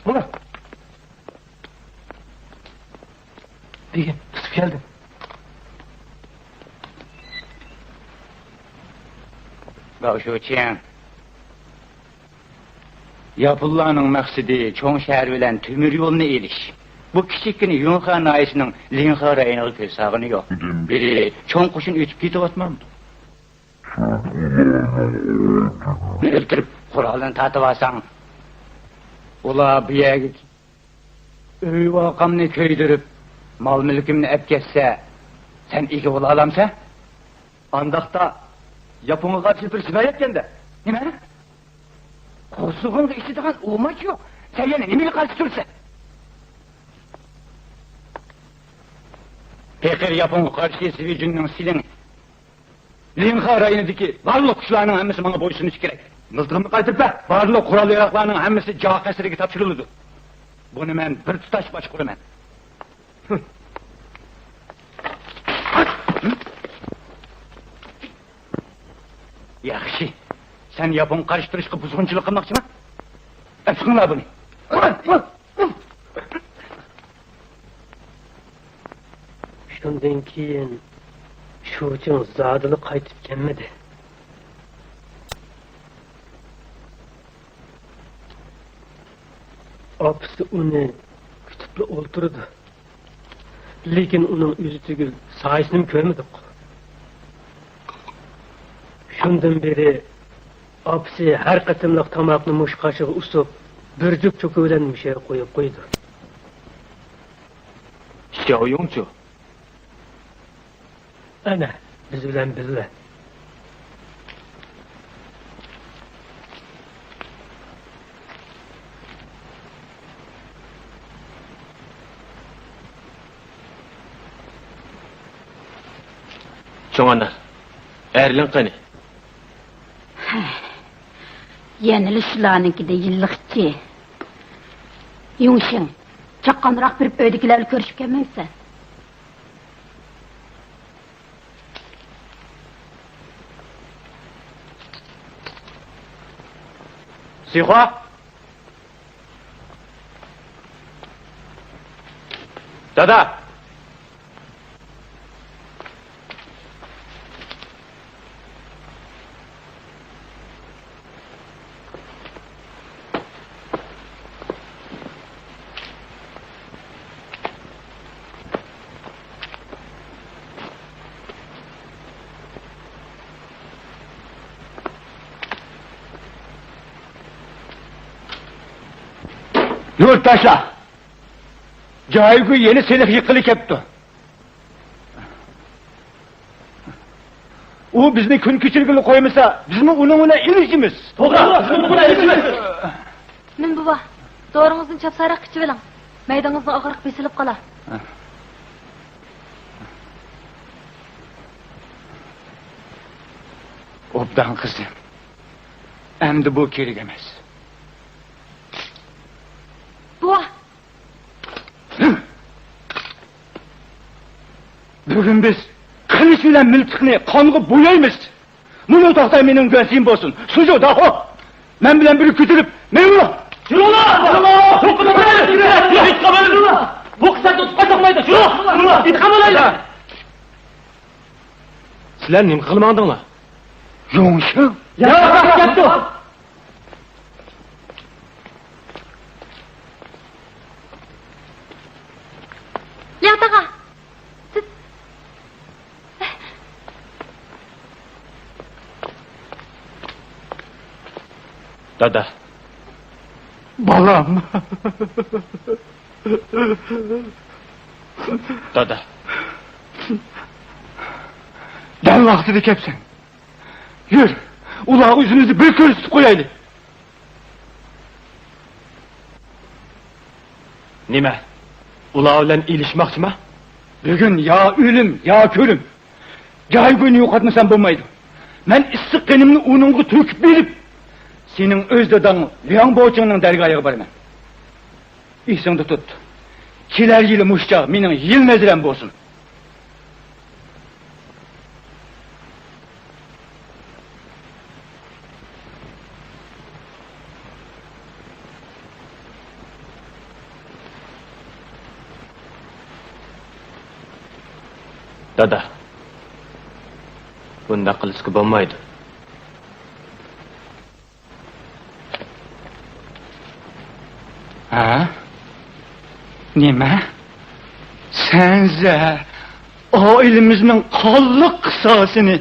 Buna. Degin, tutup geldim. Şu için yapılanın maksidi çoğun şehir bilen tümür yolunu eliş. Bu kiçikkini Yunha naisinin Linha rayını pesağını yok. Biri çoğun kuşun üçüp gidip atmam. Öldürüp kuralını tatıp alsan, ula bir yere git. Öy vakamını köydürüp, mal mülkümünü ep geçse, sen iki ula alamsa? Andakta yapımı karşı bir silah yetkende. Nime? Kosuğun istediğin olmak yok. Sen yine nemeli karıştırırsa? Pekir yapın karşısı vücudunun silin. Linha rayınıdaki varlık kuşlarının hemmesi bana boysunuz gerek. Mıldırımı kaytıp be. Varlık kural yaraklarının hemmesi cağ kesirigi tapşırıldı. Bunu ben bir tutaş baş kurumen. Yaxşı. Sen yapın karıştırışkı buzgunçuluk kılmakçı mı? Öpsünler bunu. Şundan keyin şu için zadılı kaytıp gelmedi. Apısı onu kütüple oturdu. Lekin onun yüzü tügül sayısını görmedik. Şundan beri apısı her kısımlık tamakını muş kaşığı usup bürcük çökülen bir şey koyup koydu. Xiao Yongju. Ana biz bilen bizle. Çoğanlar. Erlin kani. Yenilişlarınki de yıllıkçı. Yumuşun, çakkanırak bir öydekilerle görüşüp gelmezsen. Sihua. Dada. Dur taşla. Caygı yeni silah yıkılık yaptı. O bizni kun küçülgülü koymasa, bizim onunla ilişkimiz. To'g'ri, bizim buna ilişkimiz. Min buva, doğrunuzun çapsayrak kıçı verin. Meydanınızın ağırlık besilip kala. Obdan kızım. Endi bu kerak emas. Buva, Bugün biz kılıç bilen miltiqni qonga bo'yaymiz. Bunu to'xtay mening gözüm bo'lsin. Suju daho. Men bilan biri ko'tarib, meni Yürüla! To'qqini qo'yaylik! Hech qamaylik! Bu qissa tutib qo'ymaydi. Yürü! It qamaylik! Sizlar nima qilmandinglar? Yo'ngshi. Ya, gapdi. Liatağa. Siz... Dada. Balam. Dada. Gel vaxtida kepsen. Yür. Ulağı yüzünüzü bir körüsüp koyaydı. Nima? Ular bilan ilishmoqchimi? Bugün ya ölüm ya körüm. Caygını yo'qotmasam bo'lmaydi. Men issiq qanimni uningga to'kib berib, sening o'z dadang Liang Bochingning dargohiga boraman. Esingda tut. Kelar yili mushchaq mening yil naziram bo'lsin. Dada. Bunda qilishga bo'lmaydi. Ha? Nima? Senza oilamizning qonliq qissasini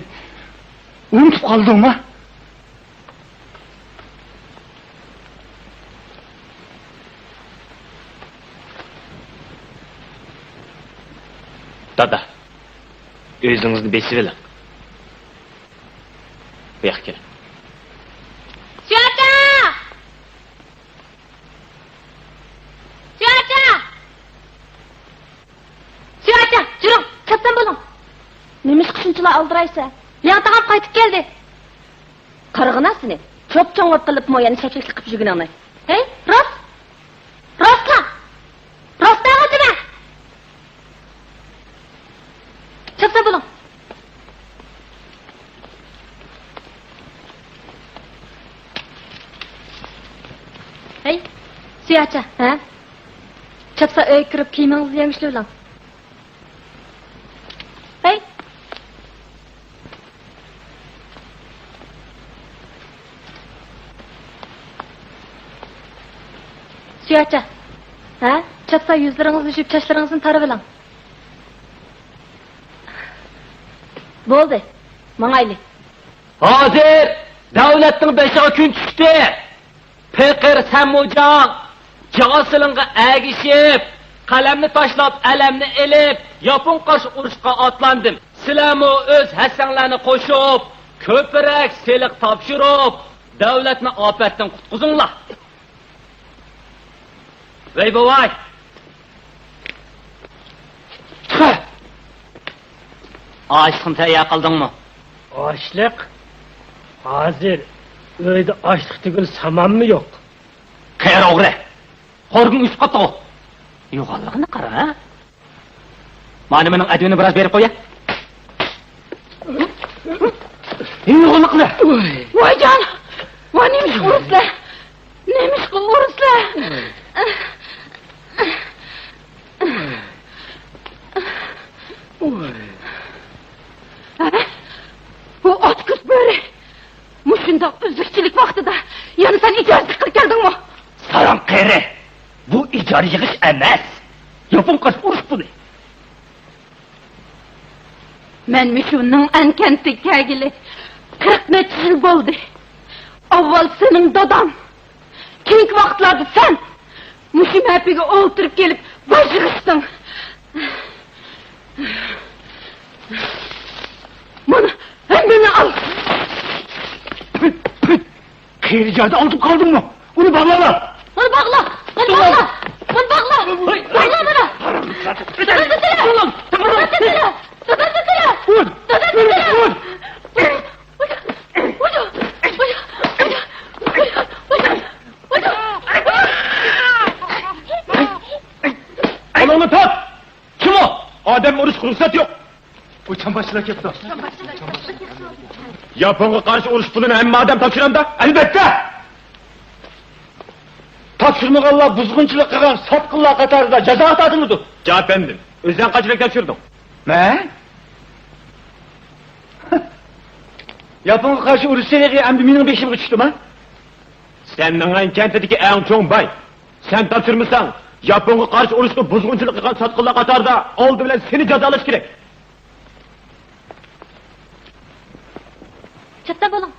unutib qoldingmi? Dada. O'zingizni besib oling. Bu yoqqa keling. Suyata! Suyata! Suyata, juring, kaptan bo'ling. Nemish qishunchilar aldiraysa? Liatağam qaytib keldi. Qarg'inasini, cho'p-cho'ng'ib qilib moyani shakillik qilib yurganingni. Hey, rost? Rostla. Rostdan o'tma. Kaptan bo'ling. Hey, Suyacha, ha? Chapsa öy kirib kiyimingizni yangishlar bilan. Hey. Suyacha, ha? Chapsa yuzlaringizni yuvib, chachlaringizni tarib bilan. Bo'ldi. Mangayli. Hozir davlatning beshiga kun tushdi. Pekir Samujan Casilingga agishib, qalamni tashlab, alamni elib, yapon qarshi urushga otlandim. Sizlarmi o'z hassanglarni qo'shib, ko'proq seliq topshirib, davlatni ofatdan qutqizinglar. Vay bovay. Açlıqni tayyor qildingmi? Açlık? Hozir uyda açlık tugul samanmi yo'q? Qayar o'g'ri. Qorg'ing uch qatı. Yo'qolligini qara, ha? Mana mening advini biroz berib qo'ya. Yo'qolliqni. Voy jon! Voy nemish uruslar? Bu aç kız böyle. Muşunda üzükçülük vaxtida yani sen icazı kılıp geldin mi? Saran kere. Bu icari yığış emez. Yapın kaç uruş bunu. Men Muşunun en kenti kelgili 40 neçe yıl oldu. Avval senin dadan. Keyinki vaxtlarda sen Muşu mehpege oturup gelip baş yığıştın. Bana hem al. Kıyırcağda alıp kaldın mı? Onu bağla lan! Onu bağla! Onu bağla! Onu bağla! Bağla bana! Dadan tutara! Dadan tutara! Dadan tutara! Vur! Dadan tutara! Vur! Al onu tat! Kim o? Adem oruç ruhsat yok. O çambaşçılar kepti. Japon'a karşı oruç pulunu hem madem topşuram da? Elbette! Topşurmağalla buzgunçuluk kılan sapkınlar katarında ceza atadımıdı. Cevap bendim. Özden kaçırık topşurdum. Ne? Japon'a karşı uruş seregi hem benim beşim uçtum ha? Senin kentdeki en çoğun bay. Sen topşurmuşsan, Japon'a karşı oruçlu buzgunçuluk kılan sapkınlar katarda oldu bile seni cezalaş gerek. Çıtta bulun.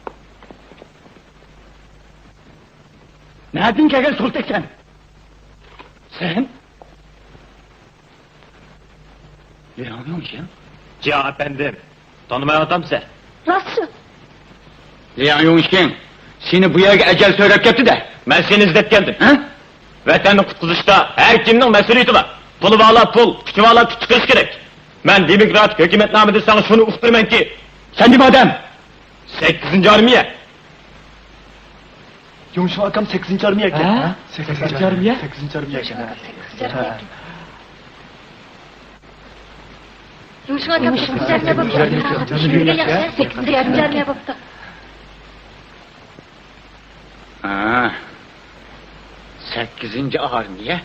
Nereden gelgen sultek sen? Sen? Ne anlıyorsun ya? Cevap bendim. Tanımayan adam sen. Nasıl? Liang Yongxin, seni bu yerge ecel söylep kepti de. Ben seni izlep geldim. Ha? Vatanı kutkuluşta her kimnin mesuliyeti var. Pulu bağla pul, küçü bağla küçü kız gerek. Ben demokrat hükümetnamedir sana şunu ufturmen ki. Sen de madem. 8. armiye. Yumuşak akam 8. armiye ekle. Ha? 8. armiye? 8. armiye ekle. Yumuşak yarmaya baktı. Sekizinci yarmaya baktı. Ha. 8. armiye.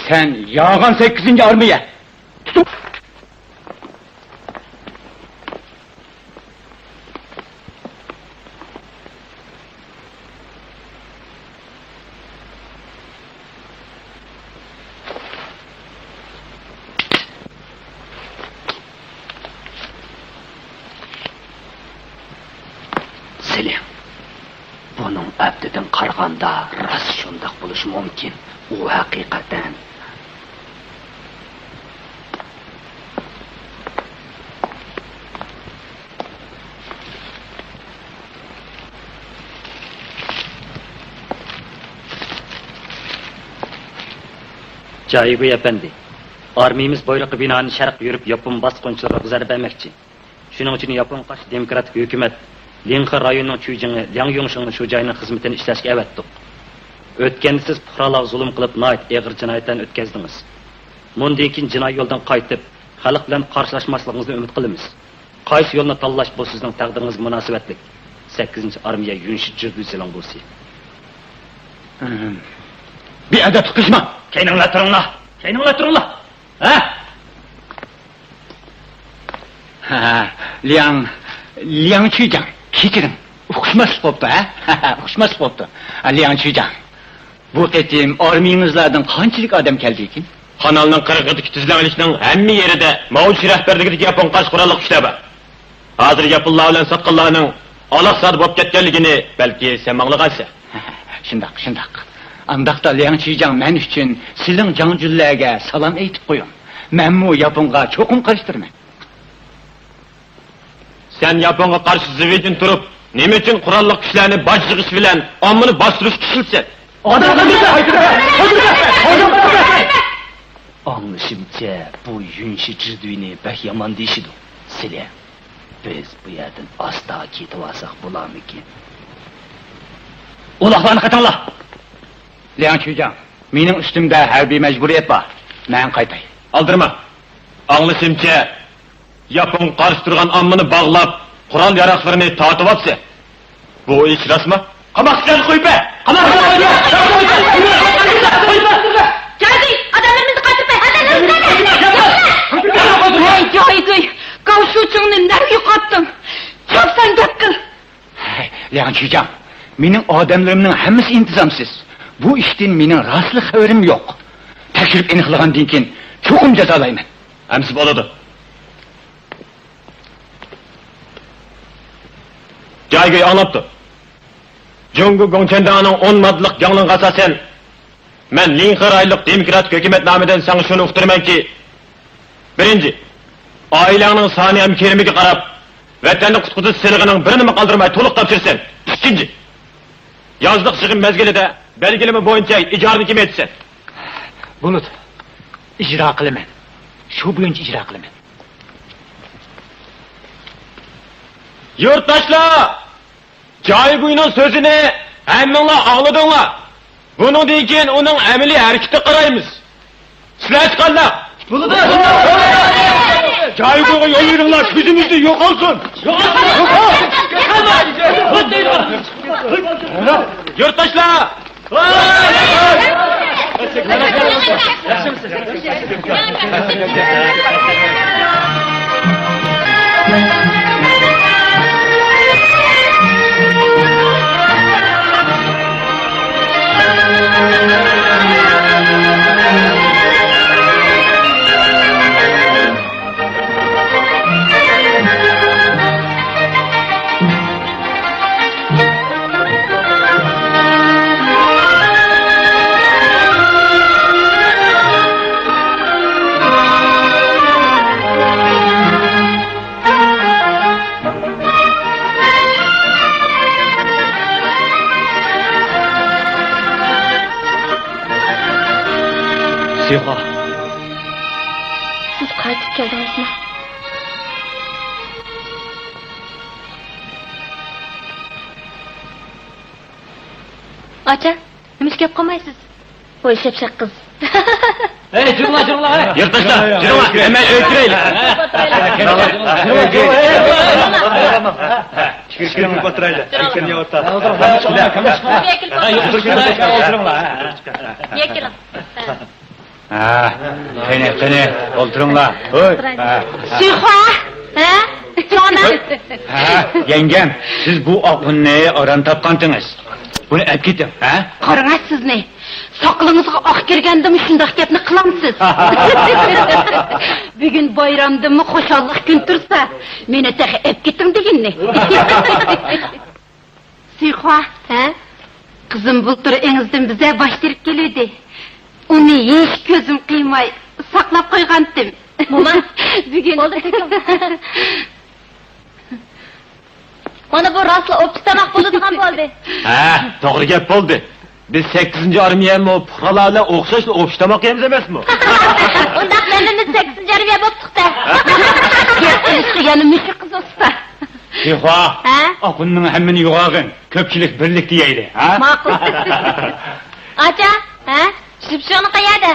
Sen yağan 8. armiye. Tutup. Selim. Bunun abdiden qaraganda rast shundaq bo'lishi mumkin. U haqiqatan Caibu efendi, armiyamiz boyliqi binoni sharq yurib yapon bosqinchilarga zarba bermoqchi. Shuning uchun yapon qarshi demokratik hukumat Linxa rayonining Chujingi Liang Yongxinni shu joyning xizmatini ishlashga avatdik. O'tganda siz fuqarolarga zulm qilib, noit og'ir jinoyatdan o'tkazdingiz. Bundan keyin jinoiy yo'ldan qaytib, xalq bilan qarshilashmasligingizni umid qilamiz. Qaysi yo'lni tanlash bu sizning taqdiringizga munosabatli. 8-armiya yunshi jirdusilang bo'lsa. Bir adet kızma. Keyninglar turinglar. Keyninglar turinglar. Ha? Ha, Liang Qijang, kechiring. Uqishmas bo'pti, ha? Uqishmas bo'pti. Liang Qijang. Bu ketim armiyangizlardan qanchalik odam keldi ekan? Kanalning qirg'idagi tizimlikning hamma yerida Mauchi rahbarligidagi Yapon qarshi qurolli kuchlar bor. Hozir Yaponlar bilan sotqinlarning aloqasida bo'lib ketganligini balki sen manglagansan. Shundoq. Andaqda Liang Qijang men uchun sizning janjullarga salom aytib qo'ying. Menmu Yaponga cho'qim qarshtirman. Sen Yaponga qarshi zivijin turib, nima uchun qurolli kuchlarni boj yig'ish bilan ommani bostirish kuchilsan? Adam qildi, Anglashimcha bu yunshi jirduyni bak yomon deyishidi. Selim, biz bu yerdan asta ketib olsak bo'larmikin? Ularni qatinglar. Liang Qijang, mening ustimda harbiy majburiyat bor. Men qaytay. Aldırma. Anglashimcha Yapon qarshi turgan ommani bog'lab, qurol yaroqlarini tortib olsa. Bu ish rasmi? Qamoq sen qo'yib ber. Qamoq sen qo'yib ber. Geldi. Adamlarımızı kaçırmayın. Adamlarımızı Hey Cahidi. Kavşuçuğunu nereye kattın? Çok sen gep kıl. Lan Çiğcan, mening odamlarimning hammasi intizomsiz. Bu ishdan mening rostli xabarim yo'q. Tekshirib aniqlagandan keyin cho'qim jazolayman. Hamsi bo'ladi. Joyga anlapti. Jungu Gongchendaning 10 modlik yanglin asosan men Linxiraylik demokratik hukumat nomidan sana shuni uqtiramanki, birinchi, oilangning soni ham kerimiga qarab vatanni qutquzish silig'ining birini qoldirmay to'liq topshirsan. Ikkinchi, yozliq sig'im mezgilida belgilama bo'yicha ijorani kim etsin? Bulut, ijro qilaman. Shu bo'yicha ijro qilaman. Yurtdoshlar, Joyguyning so'zini hammanglar angladinglar. Buningdan keyin uning amaliy harakati qaraymiz. Sizlar chiqinglar. Bo'ladi. Joyguyga yo'l beringlar, ko'zimizda yo'qolsin. Yurtdoshlar! Siha, Siz qaytib keldingizmi? Acha, nima gap qilmaysiz? Voy shapshaq qiz. Hey, jurla. Yurtdoshlar, jiringlar, hemen o'tiraylik. Chiqishga o'tiraylik. Chiqishga o'tiraylik. qani, o'tiringlar. Hoy. Suyxo, ha? Jonim. Yengam, siz bu oqunni oran topqandingiz. Buni olib keting, ha? Qarangaz sizni. Soqlingizga oq kirgandimi shunday gapni qilamsiz? Bugun bayramdimi xushallik kun tursa, meni taxi olib keting deginni. Suyxo, ha? Qizim bultur engizdan bize baştirib keladi. Uni hech ko'zim qiymay saqlab qo'ygandim. Mama, bugun bo'ldi tekin. Mana bu rostla o'ptitamoq bo'ladigan bo'ldi. Ha, to'g'ri gap bo'ldi. Biz 8-armiyami puhralar bilan o'xshash o'pishtamoq yemiz emasmi? Undaq menimiz 8-armiya bo'libdi-da. Yana mushi qiz usta. Siha, oqunning hammani yo'g'ag'in, ko'pchilik birlik deyayli, ha? Ma'qul. Acha, ha? Shipshoni qayerda?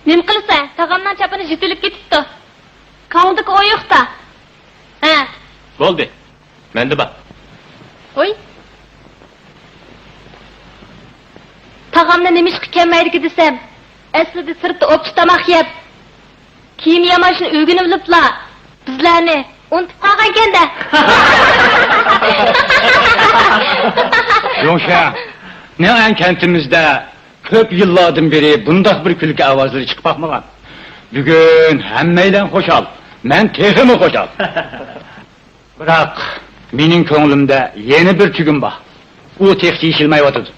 Nim qilsa, tag'amdan chapini jitilib ketibdi. Qavundiki o'yoqda. Ha. Bo'ldi. Menda bor. Oy. Tag'amni nima ish kelmaydi desam, aslida sirtda o'pchi tomoq yeb. Kiyim yamashni o'rganibla bizlarni unutib qolgan ekanda. Yo'sha, ne an kentimizde ko'p yillardan beri bundoq bir kulki ovozlari chiqib boqmagan. Bugun hammaydan xo'shal, men teximi xo'shal. Biroq mening ko'nglimda yana bir tugum bor. U tex yeshilmayotdi.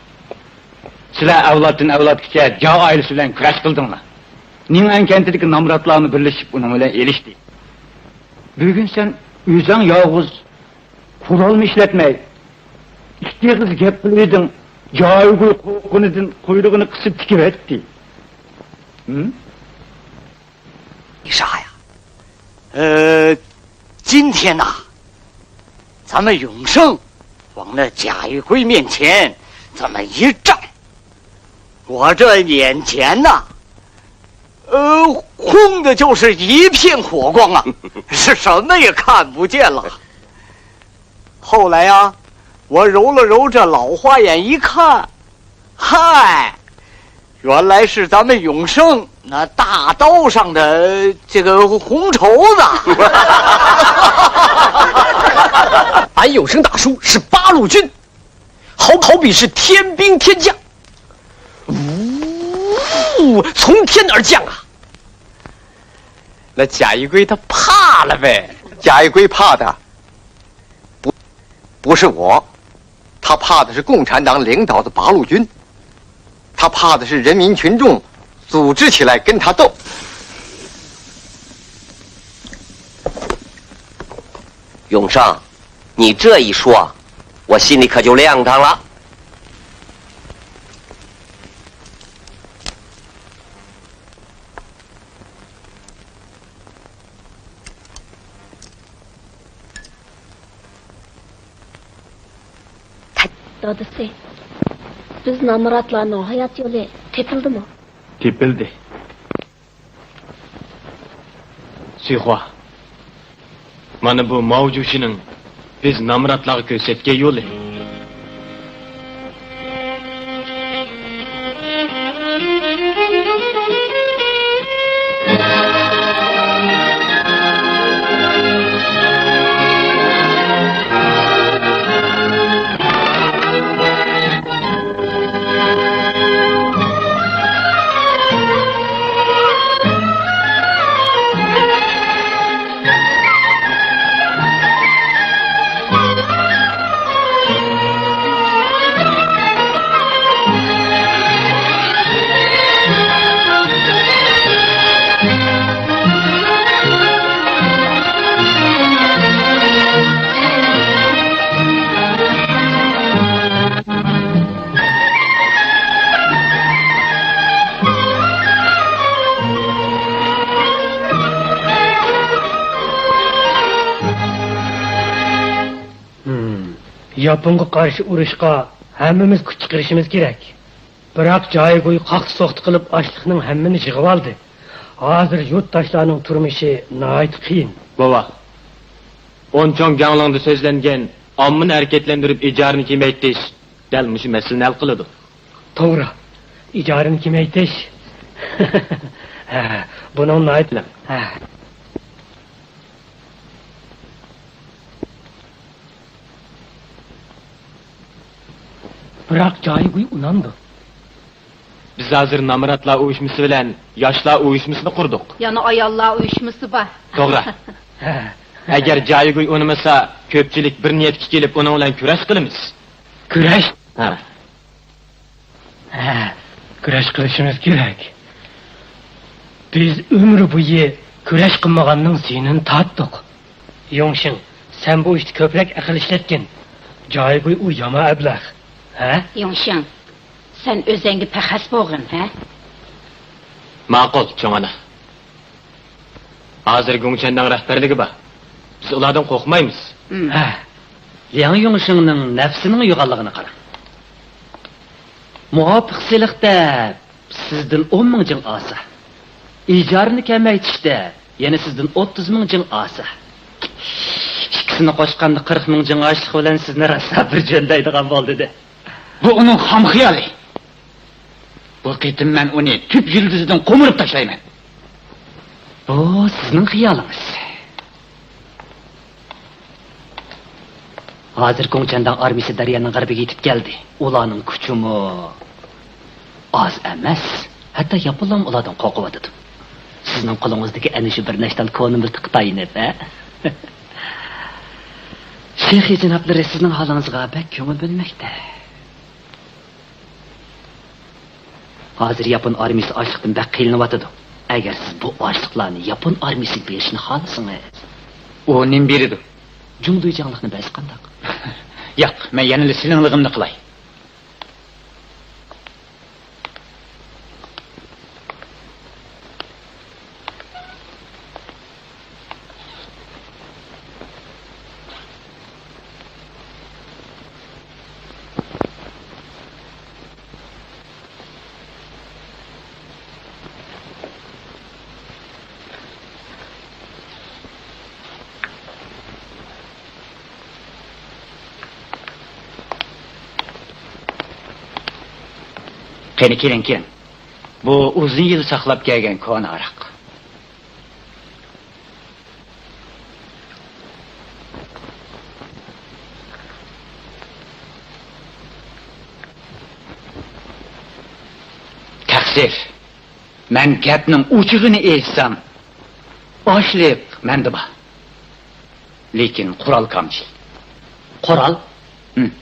Sizlar avloddan avlodgacha jo oilasi bilan kurash qildinglar. Ning an kentidagi nomrodlarni birlashib uning bilan elishdi. Bugun sen o'zing yolg'iz qurolni ishlatmay, ikki qiz gap qilibding. Joygu qo'nidan quyruğunu qisib tikib etdi. 你啥呀？今天呐，咱们永胜往那贾玉贵面前这么一站，我这眼前呐，轰的就是一片火光啊，是什么也看不见了。后来啊，我揉了揉这老花眼一看，嗨，原来是咱们永生那大刀上的这个红绸子。俺永生大叔是八路军，好比是天兵天将，呜，从天而降啊！那贾一龟他怕了呗？贾一龟怕的不是我，他怕的是共产党领导的八路军，他怕的是人民群众组织起来跟他斗。永生，你这一说，我心里可就亮堂了。Dadisi, biz namuratlarning hayot yo'li tepildimi? Tepildi. Suyxo, mana bu mavjushining biz namratlarga ko'rsatgan yo'li. Yaponga qarshi urushga hammamiz kuch chiqarishimiz kerak. Biroq joyi qaqti so'qti qilib ochliqning hammani yig'ib oldi. Hozir yurtdoshlarning turmushi nihoyat qiyin. Baba, o'nchon ganglangda so'zlangan ommani harakatlantirib ijorini kamaytirish dal mushu masalani hal qiladi. To'g'ri. Ijorini kamaytirish. Buning nihoyat. Biroq joyi unandi. Biz hozir namratlar uyushmasi bilan yoshlar uyushmasini qurdik. Yana ayollar uyushmasi bor. To'g'ri. Agar joyi unamasa, ko'pchilik bir niyatga kelib uning bilan kurash qilamiz. Kurash? Ha. Kurash qilishimiz kerak. Biz umr bo'yi kurash qilmaganning senini tatdiq. Yongshin, sen bu ishni ko'proq aql ishlatgin. Joyi u yama ablah. Ha? Yongshin, sen o'zingga paxas bo'lg'in, ha? Ma'qul, cho'ngana. Hozir Gongchandan rahbarligi bor. Biz ulardan qo'rqmaymiz. Ha. Liang Yongshingning nafsining yo'qolligini qarang. Muvofiq siliqda sizdan 10 ming jing olsa, ijorini kamaytirishda yana sizdan 30 ming jing olsa, ikkisini qo'shganda 40 ming jing ochliq bilan sizni rosa bir jo'ndaydigan bo'ldi-da. Bu uning ham xiyoli. Bu qitim men uni tüp yildizidan qo'mirib tashlayman. Bu sizning xiyolingiz. Hozir Gongchandan armiyasi daryoning g'arbiga yetib keldi. Ularning kuchimi oz emas. Hatto Yaponlar ulardan qo'rqyotdi. Sizning qo'lingizdagi ana shu bir nashtal konimiz Xitoyni, ha? Sheyx janoblari sizning holingizga bak ko'ngil bo'lmoqda. Hozir Yapon armiyasi ochliqdan bak qiynalyotir. Agar siz bu ochliqlarni Yapon armiyasiga berishni xohlasangiz, U nim beradi? Jungduyjanlikni bas qandaq? Yo'q, men yana silinligimni qilay. Qani keling. Bu uzun yil saqlab kelgan kona aroq. Taqsir. Men gapning uchiğini aytsam, oshliq menda bor. Lekin qural kamchil. Qural?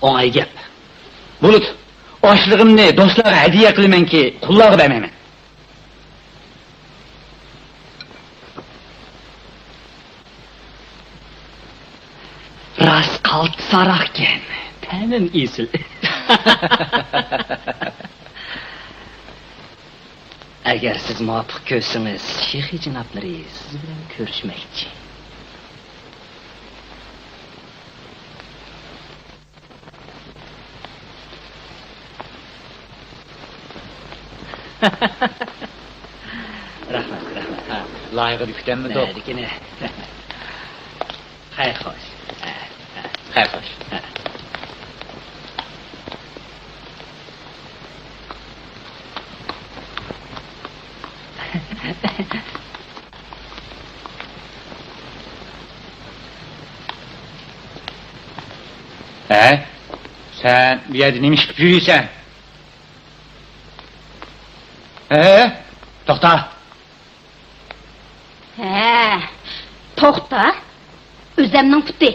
O'ngay gap. Bulut, oshlig'imni do'stlarga hadiya qilamanki, qullarga bermayman. Ras qalt saraqken. Tamam esil. Agar siz muvaffaq ko'rsangiz, Sheyx janoblari siz bilan ko'rishmoqchi. Rahmat. Loyiqada kutanmi do'q? Dikine. Xayr xo'sh. Xayr xo'sh. Sen bir yerde neymiş gibi yürüyorsun? To'xta. To'xta. O'zimning puti.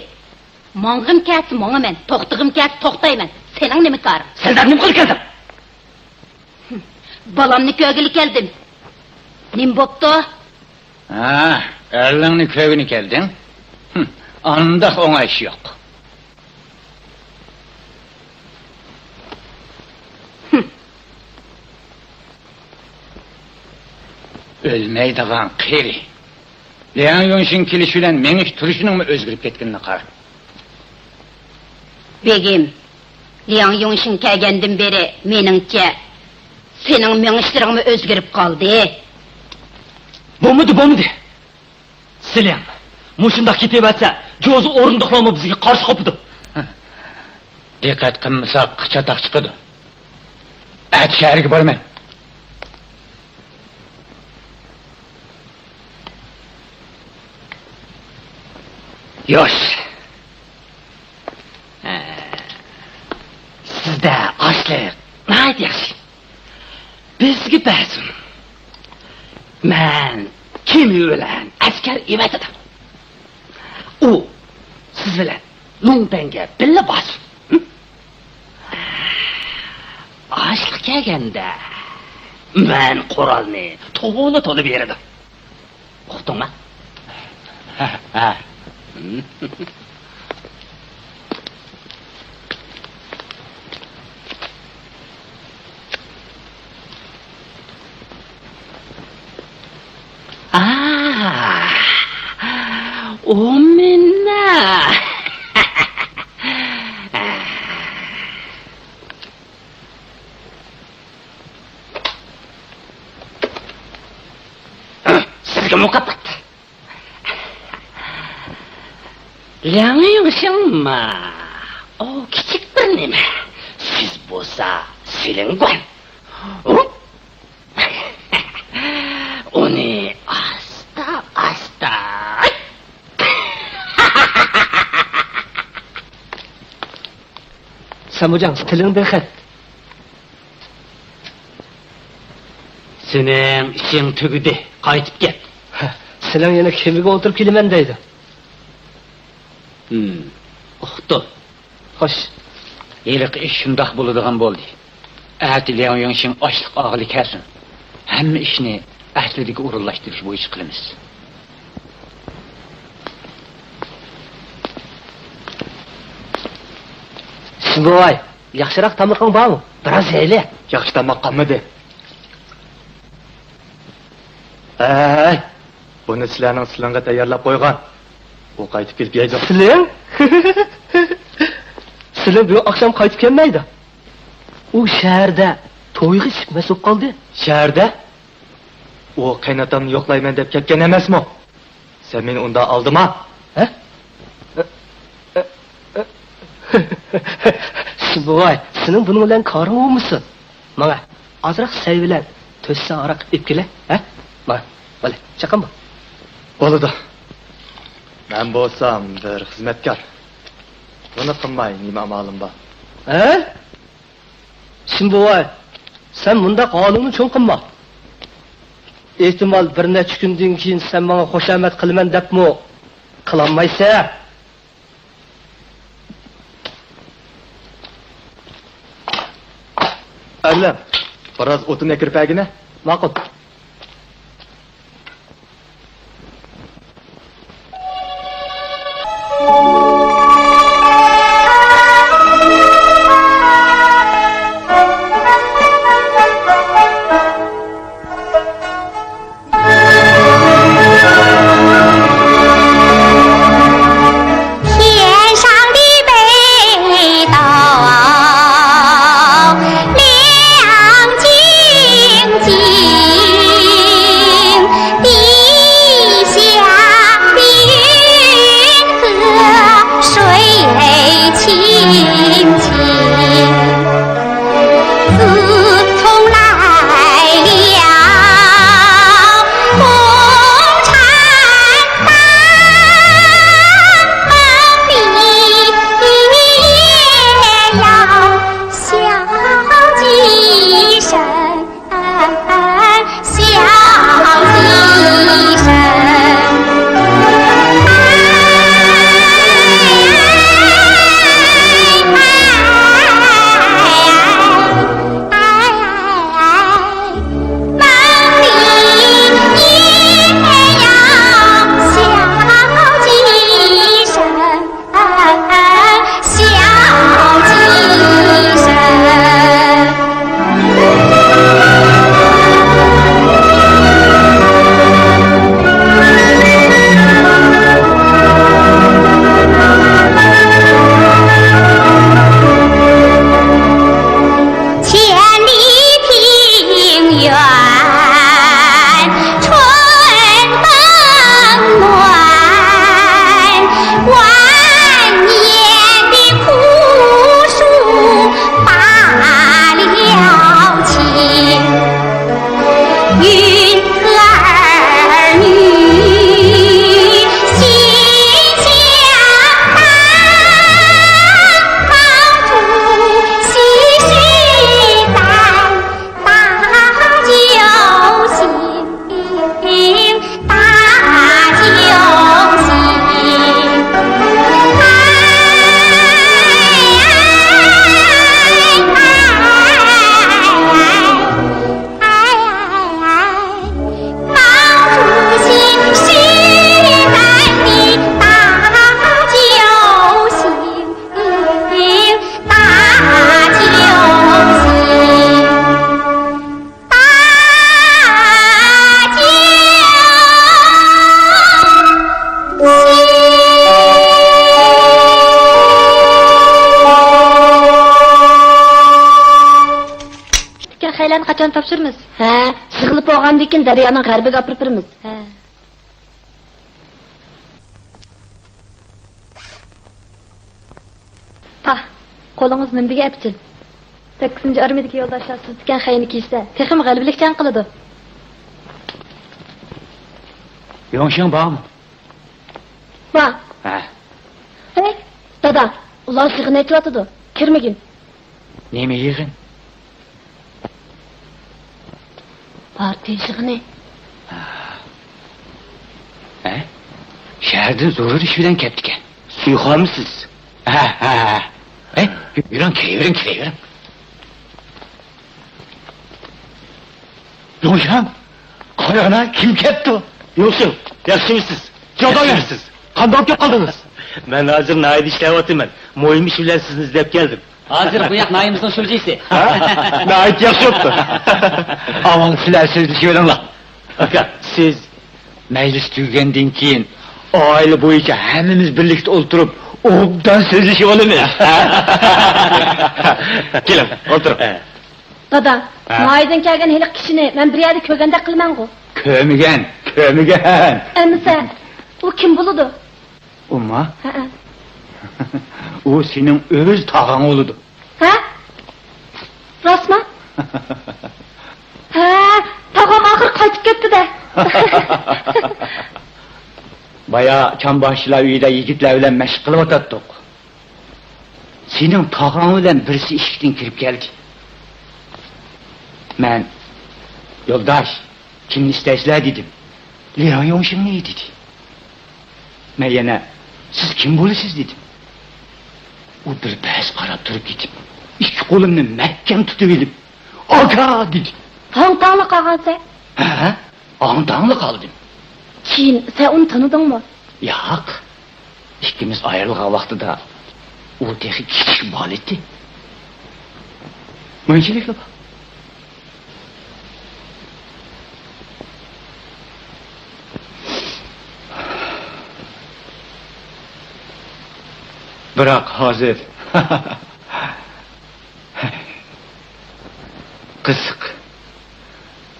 Mong'im kelsa mong'aman, to'xtig'im kelsa to'xtayman. Sening nima ko'ring? Sendan nima qilib keldim? Balamni ko'gili keldim. Nim bo'pti? Erlingni ko'gini kelding. Anda o'ngay ish yo'q. Ölmeydigan qeri. Liang Yongxin kelishi bilan menish turishning o'zgarib ketganini qara. Begim, Liang Yongxin kelgandan beri meningcha sening mengishlaring o'zgarib qoldi. Bo'lmadi. Sizlar mushunda ketaversa, jo'zi o'rindiqlarni bizga qarshi qopdi. Diqqat qilmasak qichatoq chiqadi. At shahriga borman. Yosh. Sizda ochlik nayt yaxshi. Bizga ba'zim. Men kim bilan askar evatidim. U siz bilan Lumpanga billa bosim. Ochlik kelganda men qurolni to'la berdim. Uqdingmi? Ha. O minna. Sizga muhabbat. Liang Yongxinmi? O kichik bir nima. Siz bo'lsa silingwan. Uni asta. Samujan, tilingdan xat. Sening ishing tugudi, qaytib ket. Sizlar yana kemiga o'tirib kelaman deydi. Uqdi. Xo'sh. Eliq ish shundoq bo'ladigan bo'ldi. Ati Liang Yongxin ochliq og'ili kelsin. Hamma ishni asliga o'rinlashtirish bo'yicha qilamiz. Voy, yaxshiroq tamoqing bormi? Biroz yeyli. Yaxshi tamoq qolmadi. Buni sizlarning silanga tayyorlab qo'ygan. U qaytib kelib yeydi. Silang? Silang bu oqshom qaytib kelmaydi. U shaharda to'yga chiqmasib qoldi. Shaharda? O qaynatamni yo'qlayman deb ketgan emasmi? Sen meni unda oldima? Voy, sening buning bilan koring bo'lmasa? Mana azroq sayvilab to'ssan aroq ib kela ha bola chaqanmi Bo'ladi. Men bo'lsam bir xizmatkor. Buni qilmay nima ma'lum bor. ha Simbovoy, sen bunda qonunni cho'ng qilma. Ehtimol bir necha kundan keyin sen menga xushomat qilaman debmi qilolmaysan. Allam, biroz o'timga kirpagina. Ma'qul. Xaylarni qachon topshiramiz? Ha, sig'ilib olgandan keyin daryoning g'arbiga olib boramiz. Ha. Pa, qo'lingiz nimbiga apchil. 8-armiyadagi yo'ldoshlar sizdigan xayni kiysa, texim g'aliblik jang qiladi. Yo'ngshing bormi? Bor. Ha. Hey, dada, ular sig'ini aytayotdi. Kirmagin. Nima yig'in? Partiya sig'ini. Ha? Shahardan zarur ish bilan kelibdi ekan. Suyxonmisiz? Ha. Yuring, kiravering. Yo'sham, qayana kim ketdi? Yo'qsin, yaxshimisiz? Yaxshimisiz? Qandoq kelib qoldingiz? Men hozir Naid ishlayapman. Mo'yim ish bilan sizni izlab keldim. Hozir bu yoq Naimizning sho'jisi. Naid yaxshi yo'qdi. Aman sizlar so'zlashinglar. Aka, siz majlis tugagandan keyin oila bo'yicha hammamiz birlikda o'ltirib, obdan so'zlashib olamiz. Keling, o'tirib. Dada, Naiddan kelgan heliq kishini men bir yerda ko'rganda qilman-ku. Ko'migan. Endi u kim bo'ladi? Umma? Ha. U sening o'z tog'ang bo'ladi. Ha? Rostmi? turibdi-da. Baya çambaşçılar uyida yigitler bilen meşgul kılıp otatdık. Senin tağan bilen birisi işikten kirip geldi. Men, yoldaş, kimni isteysizler dedim. Liyan Yongşin ne dedi? Men yana, siz kim bo'lasiz dedim. O bir bäz qarab turib ketib, ikki qo'limni mahkam tutib elib, "Aka!" dedi. Hong-tongli qolgansa? Ha, Hong-tongli qoldim. Keyin sen uni tanidingmi? Yo'q. İkimiz ayrılgan vaqtida u texi kichik bola edi. Munchilik bor. Biroq hozir qiziq.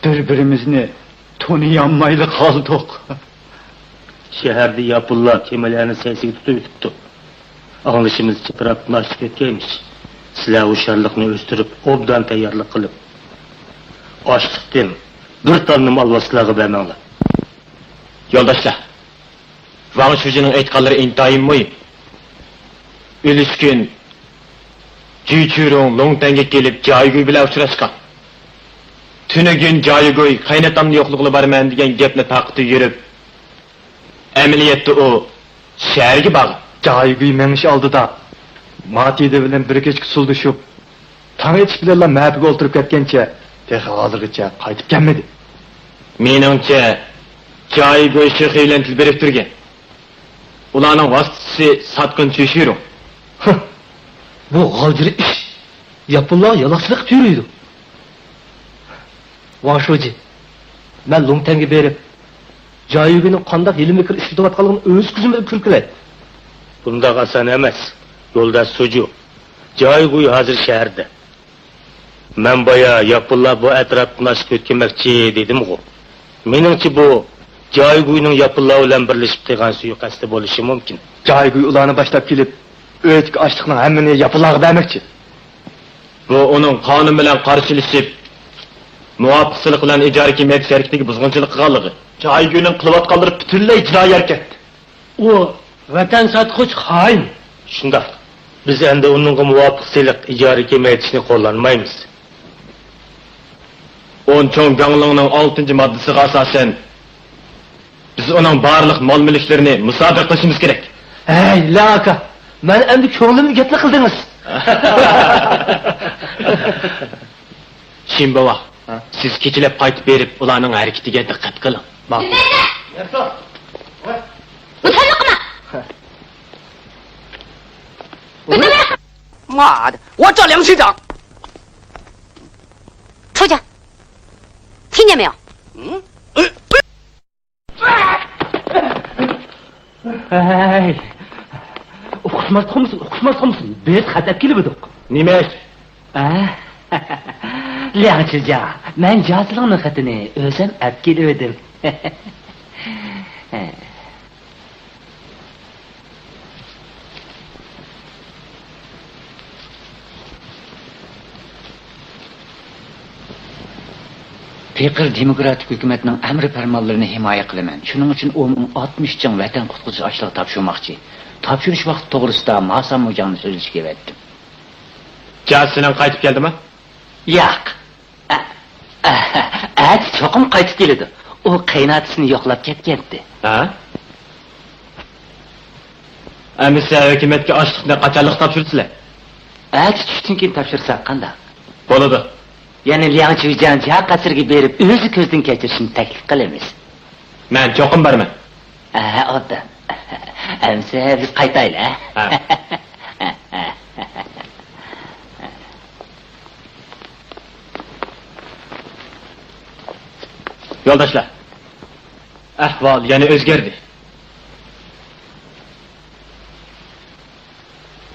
Bir-birimizni tanıyamaylı qoldik. Şehirde yapılla kemelerini sesiga tutib yutibdi. Anglishimiz chitirab-nashib ketganmish. Sizlar o'shanlikni o'stirib, obdan tayyorlik qilib, ochliqdan bir tonni mol vaslarga bermanglar. Yoldaşlar, Wang Shujining aytganlari intayin muhim. Elish kun Jichurong Longtanga kelib Joyguy bilan uchrashgan. Tunugin Joyguy qaynatamni yo'qlig'i borman degan gapni taqdi yurib, amaliyotda u shaharga borgan. Joyguy menish oldida Matida bilan bir kechki suldashib, tong etish bilan mapiga o'tirib ketgancha, texi hozirgacha qaytib kelmadi. Meningcha Joyguy Shoxi bilan til berib turgan. Ularning vositasi Satqin Chushiro. Bu g'aljir ish. Yapınlar yalaqchilik yürüydü. Wang Shuji, men Longtanga berib, Joyguning qandaq ilm-fikr ishlatayotganligini o'z ko'zim bilan ko'rib Bundaq asan emas. Yoldaş Suju. Joyguy hozir shaharda. Men boya yapılla bu etrafdan aşıp o'tkemoqchi dedim-ku. Meningcha bu Joyguyning yapılla bilan birlashib qilgan suiqasdi bo'lishi mumkin. Joyguy ularni boshlab kelib, o'tki ochliqning hammani yapılarga bermoqchi. Bu onun qonun bilan qarshilashib, muvofiqchilik bilan ijara kemiyat sharikdagi buzg'unchilik qilganligi. Joyguyning qilayotganlari butunlay ijroiy harakat. U vatan sotqich xoin. Shunda biz endi uningga muvofiqchilik ijara kemiyatishni qo'llanmaymiz. On cho'ng ganglingning 6-moddasiga asosan biz uning barliq mol-mulklarini musobaqa qilishimiz kerak. Hey, laka. Men endi ko'nglimni gapni qildingiz. Shimbova, siz kechilab qaytib berib, ularning harakatiga diqqat qiling. Bu senni qilma. 妈的，我找梁区长。出去，听见没有？ Hey. O'qishmas-tomsin. Biz xatab kelib edik. Nima ish? Liangchiga, men jozilingni xatini o'zim olib kelib edim. Peqir demokratik hukumatning amri farmonlarini himoya qilaman. Shuning uchun 60 jang vatan qutquzish ochliq topshirmoqchi. Topshirish vaqti to'g'risida Masam Mojonni so'zlashga ketdim. Jasining qaytib keldimi? Yo'q. Cho'qim qaytib keldi. U qaynotasini yo'qlab ketgandi. Ha? Amisa hukumatga ochliqni qachonlik topshirsizlar? Tushdan keyin topshirsak qanday? Bo'ladi. Ya'ni Liang Chujian qasrga berib o'zi ko'zdan kechirishni taklif qilamiz. Men cho'qim borman. Odda. Amsa biz qaytaylik. Yoldaşlar, ahvol yana o'zgardi.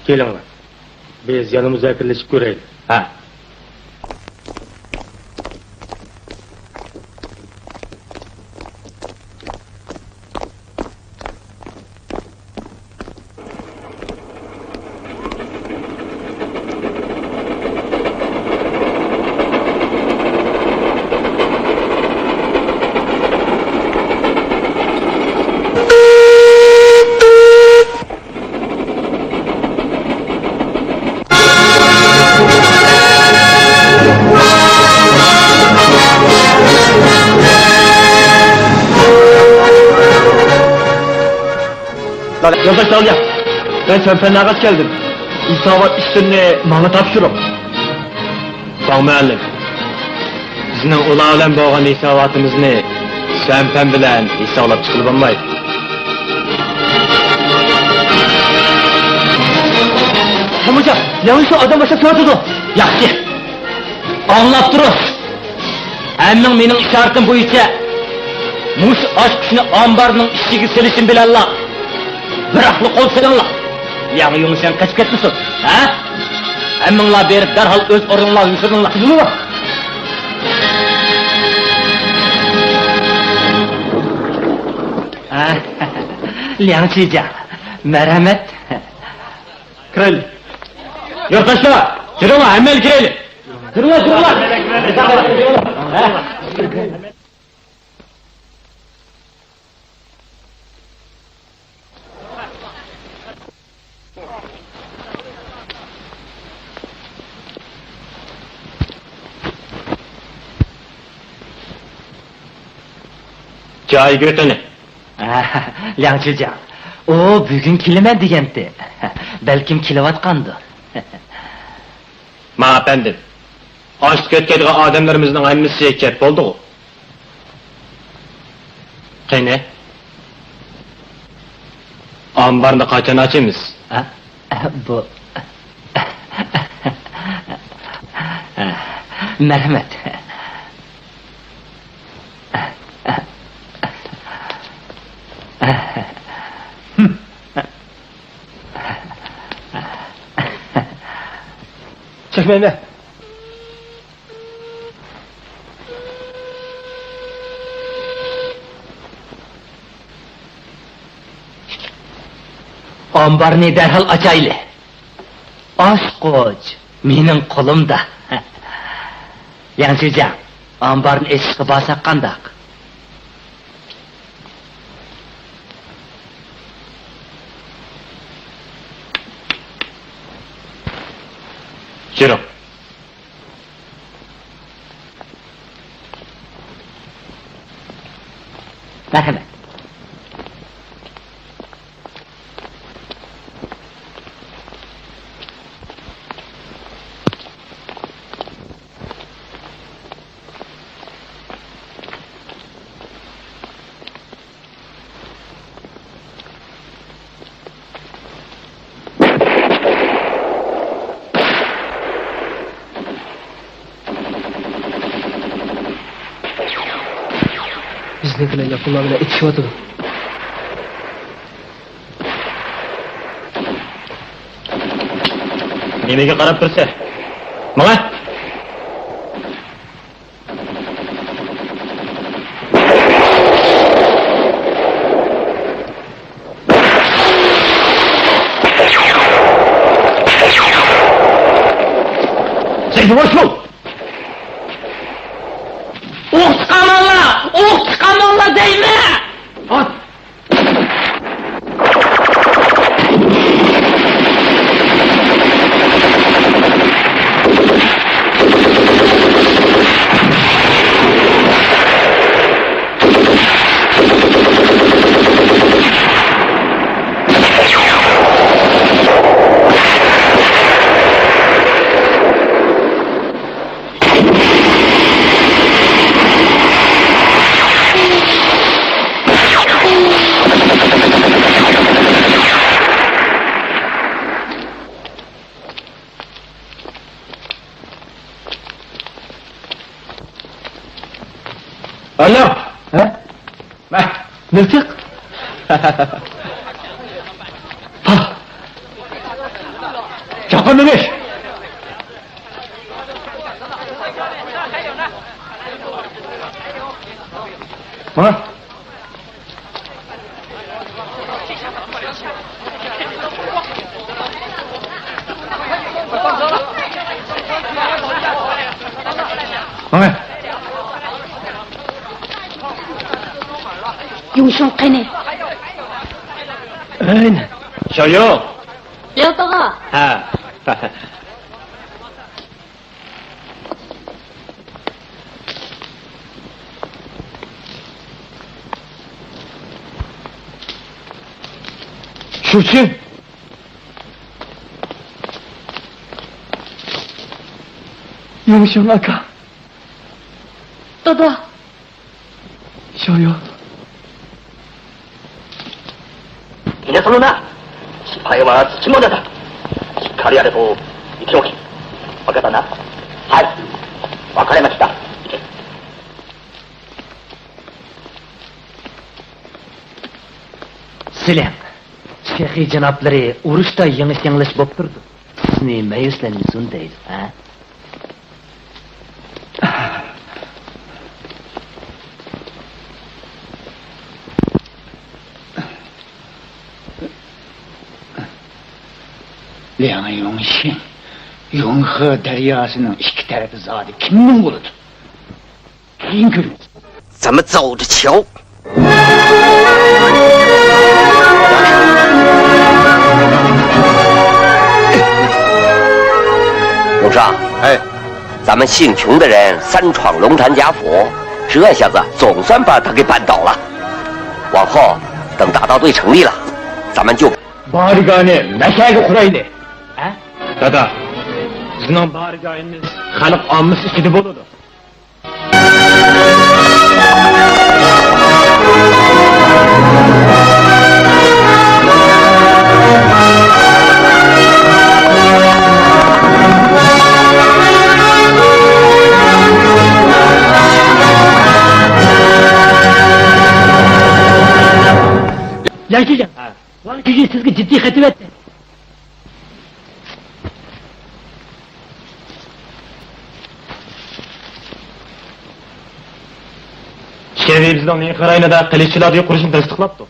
Kelinglar. Biz yana muzokaralashib ko'raylik. Ha. Yoldaş Dalga, ben Sönpen'e ağaç geldim. İsavat işlerini bana tapşırım. Bak müəllim, bizning ular bilan bo'lgan hisobotimizni Sönpen bilan hisoblab chiqilib bo'lmaydi. Hamuca, yanlış adam başa sordu. Yaxshi. Anlab turib. Hamning mening ishoratim bo'yicha mush oshqishni omborning ichiga silishim bilanla biroqli qo'l silinglar. Ya'ni yumshan qochib ketmasin. Ha? Hammanglar berib darhol o'z o'rninglarga yushiringlar. Qizinglar. Liangchija. Merhamet. Krel. Yurttaşlar, kiringlar, hammanglar kiraylik. Kiringlar. Joy götünü. Liangchija. O bugun kelaman degandi. Balkim kelayotgandir. Ma efendim, açlık ketken adamlarımızın hammasi ket bo'ldi-ku. Qani? Ambarni qachon ochamiz? Bu merhamet. Çekmeyin be. Omborni derhal açaylı. Oshqo'ch, mening qo'limda. Yanchija, omborni eshikqa bosaq qandaq? Kiring. Merhamet. Bizdekiler yapılarıyla itişiyordu. Nimaga qarab tursa? Mana. Sen yavaş ol. Çıkamanla değil mi? At. Alo. He? Nırtık. Çakın demiş. Ha? Ha? Yumuşun qani. Aynen. Şayo. Yaltağa. Ha. Şuçin. Yumuşun aka. Dada. Yo. 皆様な、失敗はつきものだ。しっかりやれと言っておき。分かったな。はい、分かりました。行け。 Silang, Şeyhi janoblari urushda yanglish bo'lib turdi. Sizni mayuslanmasin deydi, ha? Liang Yongxin, Yonghe deryasının iki tarafı zadi kimnin buludu? Keyin görürüz. 咱们走着瞧。龙少，哎，咱们姓穷的人三闯龙潭贾府，这下子总算把他给扳倒了。往后等打道队成立了，咱们就 Bariga ne? Meşayga kuraydı. Ha? Dada, bizning barigayimiz xalq ommasi ichida bo'ladi. Yaşayacağım. Var gücü sizge ciddi xatib etdi. Şevi bizning Nexarayda qilichchilarni qurishni tasdiqlabdi.